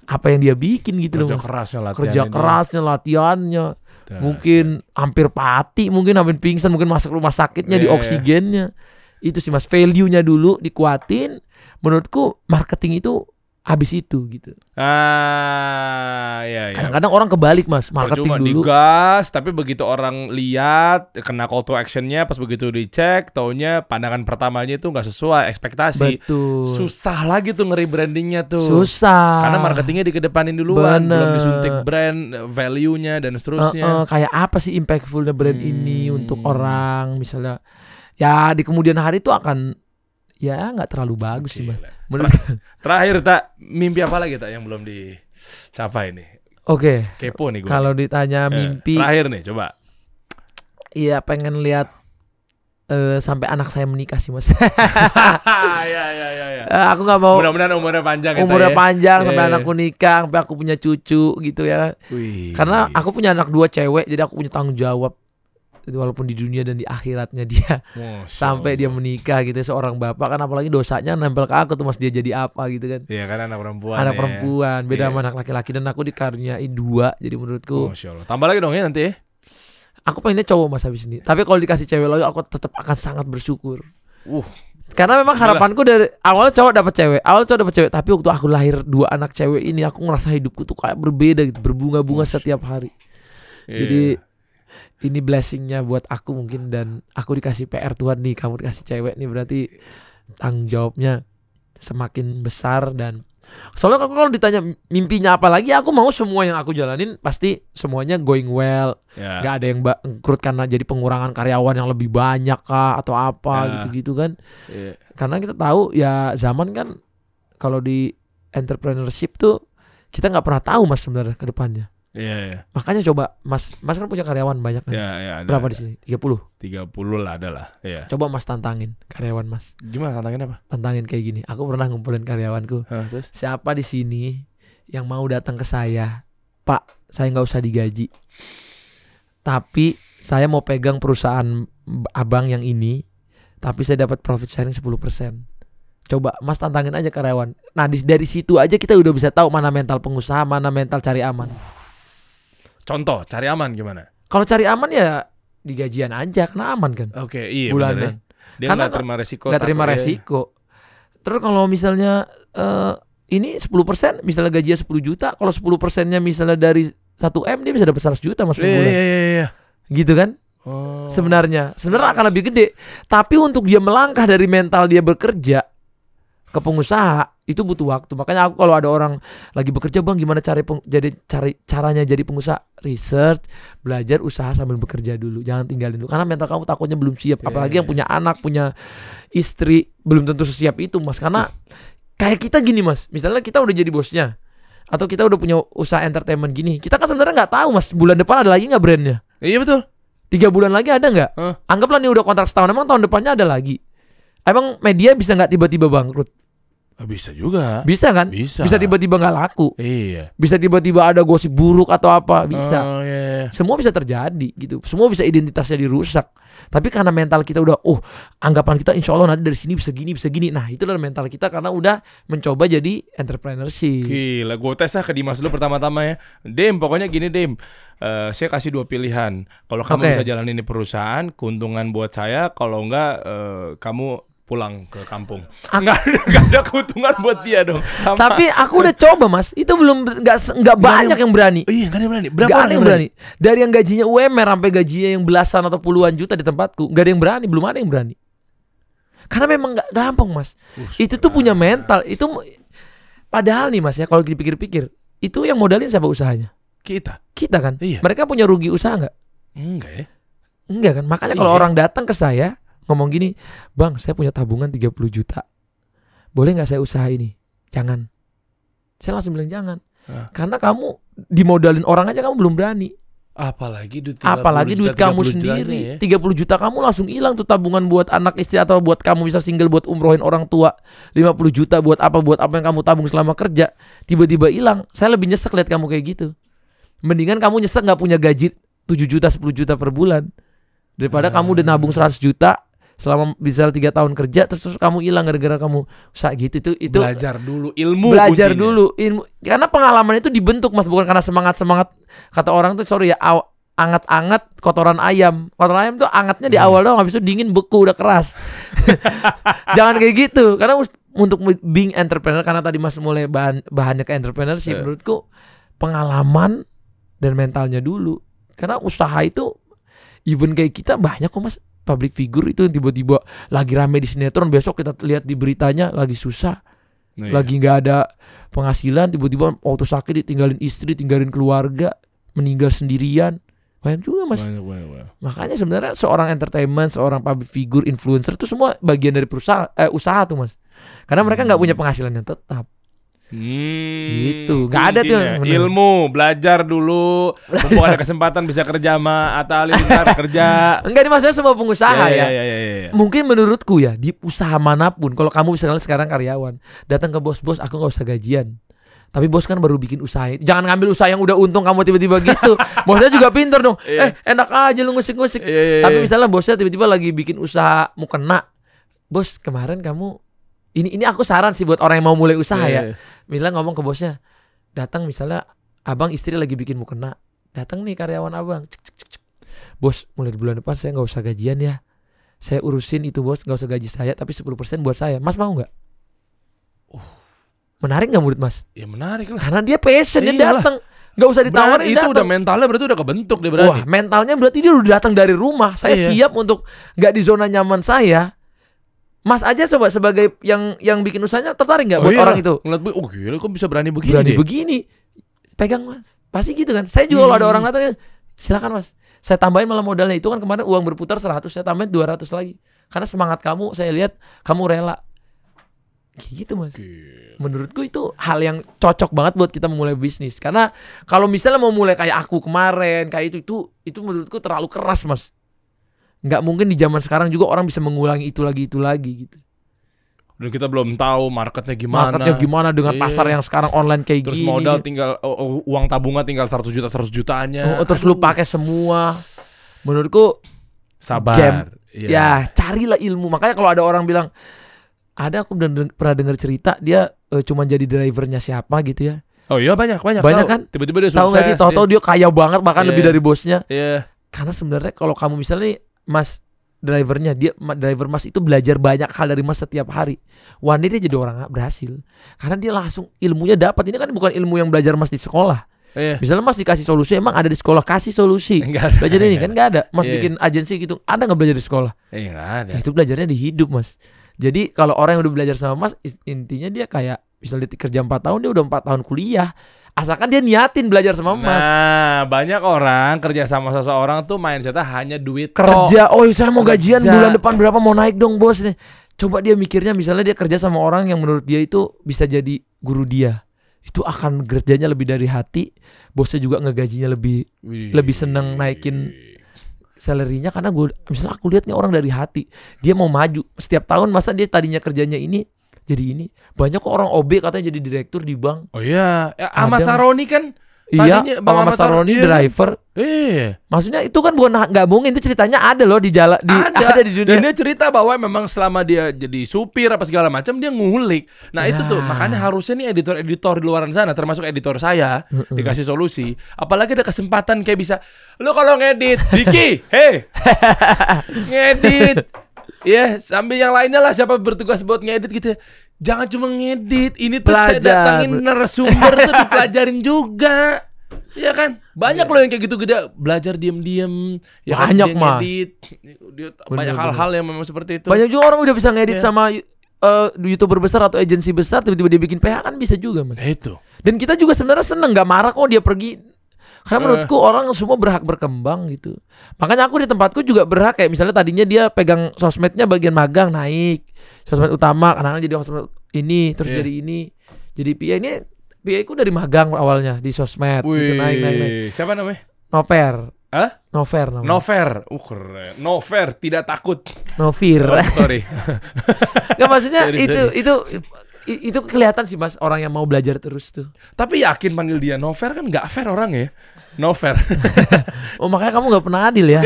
Apa yang dia bikin gitu loh mas. Kerja kerasnya, latihannya. Mungkin hampir pati, mungkin hampir pingsan, mungkin masuk rumah sakitnya di oksigennya. Itu sih mas, value-nya dulu dikuatin. Menurutku marketing itu habis itu gitu. Kadang-kadang orang kebalik mas, marketing cuma dulu digas, tapi begitu orang lihat kena call to actionnya, pas begitu dicek, taunya pandangan pertamanya itu nggak sesuai ekspektasi. Betul. Susah lagi tuh nge-rebrandingnya tuh. Susah. Karena marketingnya dikedepanin duluan, belum disuntik brand, value-nya dan seterusnya. Kayak apa sih impactfulnya brand ini untuk orang, misalnya ya di kemudian hari itu akan ya nggak terlalu bagus sih mas. Terakhir tak, mimpi apa lagi tak yang belum dicapai nih? Kepo nih gue. Kalau ditanya mimpi terakhir nih, coba. Iya pengen lihat sampai anak saya menikah sih mas. Aku nggak mau. Mudah-mudahan umurnya panjang. Panjang sampai anakku nikah, sampai aku punya cucu gitu ya. Karena aku punya anak 2 cewek, jadi aku punya tanggung jawab. Walaupun di dunia dan di akhiratnya dia sampai dia menikah gitu, seorang bapak kan apalagi dosanya nempel ke aku tuh mas, dia jadi apa gitu kan. Iya kan anak perempuan. Perempuan beda sama anak laki-laki, dan aku dikaruniai 2, jadi menurutku Masya Allah. Tambah lagi dong ya nanti. Aku pengennya cowok mas habis ini, tapi kalau dikasih cewek lagi aku tetap akan sangat bersyukur. Karena memang harapanku dari awalnya cowok dapat cewek, tapi waktu aku lahir 2 anak cewek ini aku ngerasa hidupku tuh kayak berbeda gitu, berbunga-bunga setiap hari. Jadi ini blessingnya buat aku mungkin, dan aku dikasih PR Tuhan nih, kamu dikasih cewek nih, berarti tanggung jawabnya semakin besar. Dan soalnya kalau ditanya mimpinya apa lagi, aku mau semua yang aku jalanin pasti semuanya going well. Gak ada yang bangkrut karena jadi pengurangan karyawan yang lebih banyak kah atau apa gitu-gitu kan. Karena kita tahu ya zaman kan kalau di entrepreneurship tuh kita gak pernah tahu mas sebenarnya ke depannya. Makanya coba Mas kan punya karyawan banyak kan? Berapa di sini? 30 lah ada lah. Coba Mas tantangin karyawan Mas. Gimana tantangin apa? Tantangin kayak gini. Aku pernah ngumpulin karyawanku. Terus? Siapa di sini yang mau datang ke saya, Pak, saya nggak usah digaji, tapi saya mau pegang perusahaan abang yang ini, tapi saya dapat profit sharing 10%. Coba Mas tantangin aja karyawan. Nah dari situ aja kita udah bisa tahu mana mental pengusaha, mana mental cari aman. Contoh, cari aman gimana? Kalau cari aman ya di gajian aja, karena aman kan. Iya bulanan. Dia karena nggak terima resiko. Nggak terima resiko. Terus kalau misalnya ini 10%, misalnya gajinya 10 juta, kalau 10%-nya misalnya dari 1M, dia bisa dapat 100 juta mas per bulan. Iya. Gitu kan? Sebenarnya akan lebih gede. Tapi untuk dia melangkah dari mental dia bekerja ke pengusaha itu butuh waktu. Makanya aku kalau ada orang lagi bekerja, bang gimana caranya jadi pengusaha, research, belajar, usaha sambil bekerja dulu, jangan tinggalin dulu karena mental kamu takutnya belum siap. Apalagi yang punya anak, punya istri, belum tentu sesiap itu mas. Karena kayak kita gini mas, misalnya kita udah jadi bosnya atau kita udah punya usaha entertainment gini, kita kan sebenarnya nggak tahu mas bulan depan ada lagi nggak brandnya. Iya betul. 3 bulan lagi ada nggak? Anggaplah nih udah kontrak setahun, emang tahun depannya ada lagi? Emang media bisa nggak tiba-tiba bangkrut? Bisa juga. Bisa kan? Bisa tiba-tiba nggak laku. Iya. Bisa tiba-tiba ada gosip buruk atau apa. Bisa. Iya. Semua bisa terjadi gitu. Semua bisa identitasnya dirusak. Tapi karena mental kita udah, anggapan kita insya Allah nanti dari sini bisa gini. Nah itulah mental kita karena udah mencoba jadi entrepreneurship. Gila, gue tes ke Dimas dulu pertama-tama ya. Dem, pokoknya gini Dem. Saya kasih 2 pilihan. Kalau kamu bisa jalanin di perusahaan, keuntungan buat saya. Kalau enggak, kamu pulang ke kampung. Nggak ada keuntungan buat dia dong. Tapi aku udah coba mas, itu belum nggak banyak yang berani. Iya, nggak ada yang berani. Berapa Nggak orang ada yang berani? Dari yang gajinya UMR sampai gajinya yang belasan atau puluhan juta di tempatku, nggak ada yang berani, belum ada yang berani. Karena memang nggak gampang mas. Itu tuh punya mental. Itu padahal nih mas ya, kalau dipikir-pikir, itu yang modalin siapa usahanya? Kita kan. Iya. Mereka punya rugi usaha nggak? Enggak ya. Enggak kan. Makanya kalau orang datang ke saya ngomong gini, bang saya punya tabungan 30 juta, boleh gak saya usaha ini? Jangan. Saya langsung bilang jangan. Karena kamu dimodalin orang aja kamu belum berani. Apalagi duit kamu sendiri. 30 juta kamu langsung hilang tuh tabungan buat anak istri atau buat kamu bisa single buat umrohin orang tua. 50 juta buat apa yang kamu tabung selama kerja, tiba-tiba hilang. Saya lebih nyesek lihat kamu kayak gitu. Mendingan kamu nyesek gak punya gaji 7 juta 10 juta per bulan daripada kamu udah nabung 100 juta selama bisa 3 tahun kerja terus kamu hilang gara-gara kamu usaha gitu. Itu belajar dulu ilmu. Karena pengalaman itu dibentuk mas, bukan karena semangat kata orang tuh sorry ya, anget-anget kotoran ayam tuh angetnya di awal doang, habis itu dingin beku udah keras. Jangan kayak gitu. Karena untuk being entrepreneur, karena tadi mas mulai bahannya ke entrepreneurship, menurutku pengalaman dan mentalnya dulu. Karena usaha itu even kayak kita banyak kok mas, public figure itu yang tiba-tiba lagi rame di sinetron, besok kita lihat di beritanya lagi susah, lagi nggak ada penghasilan, tiba-tiba waktu sakit ditinggalin istri, tinggalin keluarga, meninggal sendirian. Banyak juga mas. Banyak. Makanya sebenarnya seorang entertainment, seorang public figure, influencer itu semua bagian dari usaha tuh mas. Karena mereka nggak punya penghasilan yang tetap. Gitu. Nggak ada tuh ilmu, belajar dulu. Mumpung ada kesempatan bisa kerja sama Atta Halilintar kerja. Enggak, ini maksudnya semua pengusaha ya. Mungkin menurutku ya, di usaha manapun, kalau kamu misalnya sekarang karyawan, datang ke bos, aku nggak usah gajian. Tapi bos kan baru bikin usaha. Jangan ngambil usaha yang udah untung kamu tiba-tiba gitu. Bosnya juga pinter dong. Enak aja lu ngusik-ngusik. Tapi misalnya bosnya tiba-tiba lagi bikin usaha mukena. Bos, kemarin kamu ini aku saran sih buat orang yang mau mulai usaha ya. Misalnya ngomong ke bosnya, datang misalnya abang istri lagi bikin mukena, datang nih karyawan abang, cek. Bos, mulai bulan depan saya nggak usah gajian ya, saya urusin itu bos, nggak usah gaji saya tapi 10% buat saya. Mas mau nggak? Menarik nggak menurut mas? Ya menarik lah. Karena dia passion, dia datang, nggak usah ditawarin. Itu udah mentalnya berarti udah kebentuk dia berani. Wah, mentalnya berarti dia udah datang dari rumah. Saya siap untuk nggak di zona nyaman saya. Mas aja coba sebagai yang bikin usahanya tertarik nggak buat orang itu? Ngeliat, gila kok bisa berani begini? Berani begini, pegang mas. Pasti gitu kan. Saya juga kalau ada orang datang, silakan mas. Saya tambahin malah modalnya itu kan kemarin uang berputar 100, saya tambahin 200 lagi. Karena semangat kamu, saya lihat kamu rela. Kayak gitu mas. Menurutku itu hal yang cocok banget buat kita memulai bisnis. Karena kalau misalnya mau mulai kayak aku kemarin, kayak itu menurutku terlalu keras mas. Nggak mungkin di zaman sekarang juga orang bisa mengulangi itu lagi gitu. Dan kita belum tahu marketnya gimana dengan pasar yang sekarang online kayak terus gini. Terus modal tinggal uang tabungan tinggal 100 jutanya. Terus lu pakai semua. Menurutku sabar. Ya carilah ilmu. Makanya kalau ada orang bilang, ada aku pernah dengar cerita dia cuma jadi drivernya siapa gitu ya. Oh iya banyak kan. Tiba-tiba dia sukses. Tahu nggak sih? Tahu dia kaya banget bahkan lebih dari bosnya. Karena sebenarnya kalau kamu misalnya nih, mas drivernya, driver mas itu belajar banyak hal dari mas setiap hari. One day dia jadi orang berhasil karena dia langsung ilmunya dapat. Ini kan bukan ilmu yang belajar mas di sekolah. Misalnya mas dikasih solusi, emang ada di sekolah kasih solusi belajar ini kan nggak ada. Mas bikin agensi gitu, ada nggak belajar di sekolah? Nggak ada. Itu belajarnya di hidup mas. Jadi kalau orang yang udah belajar sama Mas, intinya dia kayak misalnya dia kerja 4 tahun, dia udah 4 tahun kuliah. Asalkan dia niatin belajar sama Mas. Nah, banyak orang kerja sama seseorang tuh mindsetnya hanya duit Kerja, oh saya mau gajian Kerja. bulan depan berapa, mau naik dong bos nih. Coba dia mikirnya misalnya dia kerja sama orang yang menurut dia itu bisa jadi guru dia. Itu akan kerjanya lebih dari hati, bosnya juga ngegajinya lebih seneng naikin salary-nya karena misalnya aku lihat nih orang dari hati, dia mau maju setiap tahun. Masa dia tadinya kerjanya ini jadi ini. Banyak kok orang OB katanya jadi direktur di bank. Oh iya, Ahmad Ada, Saroni kan. Iya, Tadinya Bang Ahmad Saroni iya. driver. Maksudnya itu kan bukan nggak mungkin, itu ceritanya ada loh di jalan ada di dunia. Dan dia cerita bahwa memang selama dia jadi supir apa segala macam dia ngulik. Nah, itu tuh makanya harusnya nih editor-editor di luaran sana termasuk editor saya dikasih solusi. Apalagi ada kesempatan kayak bisa lu kalau ngedit, Diki, hey. Ngedit. Ya, sambil yang lainnya lah siapa bertugas buat ngedit gitu. Jangan cuma ngedit. Ini tuh saya datangin narasumber tuh dipelajarin juga. Iya kan? Banyak loh yang kayak gitu gede belajar diam-diam. Ya kan, Banyak, dia Mas. ngedit. Banyak hal-hal yang memang seperti itu. Banyak juga orang udah bisa ngedit sama YouTuber besar atau agensi besar, tiba-tiba dia bikin PH kan bisa juga Mas. Itu. Dan kita juga sebenarnya seneng, nggak marah kok dia pergi. Karena menurutku orang semua berhak berkembang gitu. Makanya aku di tempatku juga berhak, kayak misalnya tadinya dia pegang sosmednya bagian magang, naik sosmed utama, kadang jadi sosmed ini, terus jadi ini, jadi PA. Ini PA ku dari magang awalnya di sosmed gitu, naik. Siapa namanya? Nover. Hah? Nover namanya. Nover. Keren. Nover tidak takut. Novir. Oh, sorry. Nggak, maksudnya Sorry. itu kelihatan sih Mas, orang yang mau belajar terus tuh. Tapi yakin panggil dia Nover kan nggak fair orang ya. Nover. Oh makanya kamu nggak pernah adil ya.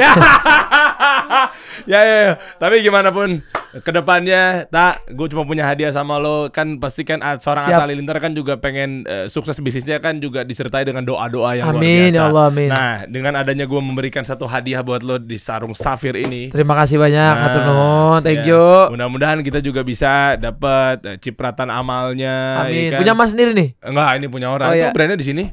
Ya. Tapi gimana pun kedepannya, gue cuma punya hadiah sama lo. Kan pasti kan seorang Siap. Atta Halilintar kan juga pengen sukses bisnisnya kan juga disertai dengan doa-doa yang luar Amin biasa. ya Allah, amin. Nah, dengan adanya gue memberikan satu hadiah buat lo di sarung safir ini. Terima kasih banyak, hatur nuhun, thank ya, you. Mudah-mudahan kita juga bisa dapat cipratan amalnya. Amin. ya kan? Punya Mas sendiri nih. Enggak, ini punya orang. Oh, Itu iya. brandnya di sini.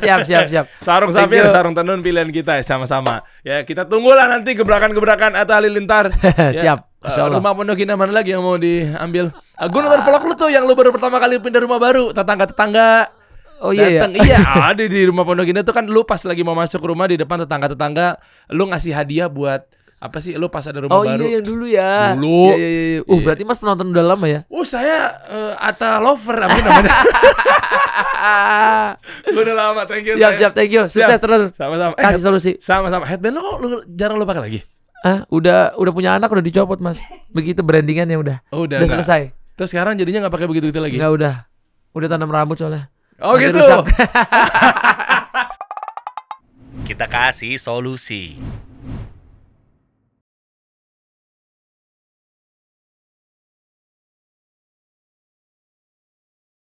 Siap. Sarung Thank safir, you. sarung tenun pilihan kita sama-sama. Ya, kita tunggulah nanti gebrakan-gebrakan Atta Halilintar. Siap. Masya Allah. Rumah Pondok Indah mana lagi yang mau diambil? Gue nonton vlog lu tuh yang lu baru pertama kali pindah rumah baru, tetangga-tetangga. Oh iya datang. Iya, ada di rumah Pondok Indah tuh kan lu pas lagi mau masuk rumah di depan tetangga-tetangga, lu ngasih hadiah buat apa sih? Lu pas ada rumah baru. Oh iya yang dulu ya. Dulu. Iya. Berarti Mas penonton udah lama ya? Saya Atta Lover apa namanya? Gue udah lama, thank you. Siap, thank you. Sukses terus. Sama-sama. Kasih solusi. Sama-sama. Headband lo kok jarang lo pakai lagi? Udah punya anak, udah dicopot Mas. Begitu brandingannya udah. Udah enggak. Selesai. Terus sekarang jadinya nggak pakai begitu lagi? Enggak, udah tanam rambut soalnya. Oh Nanti gitu. rusak. Kita kasih solusi.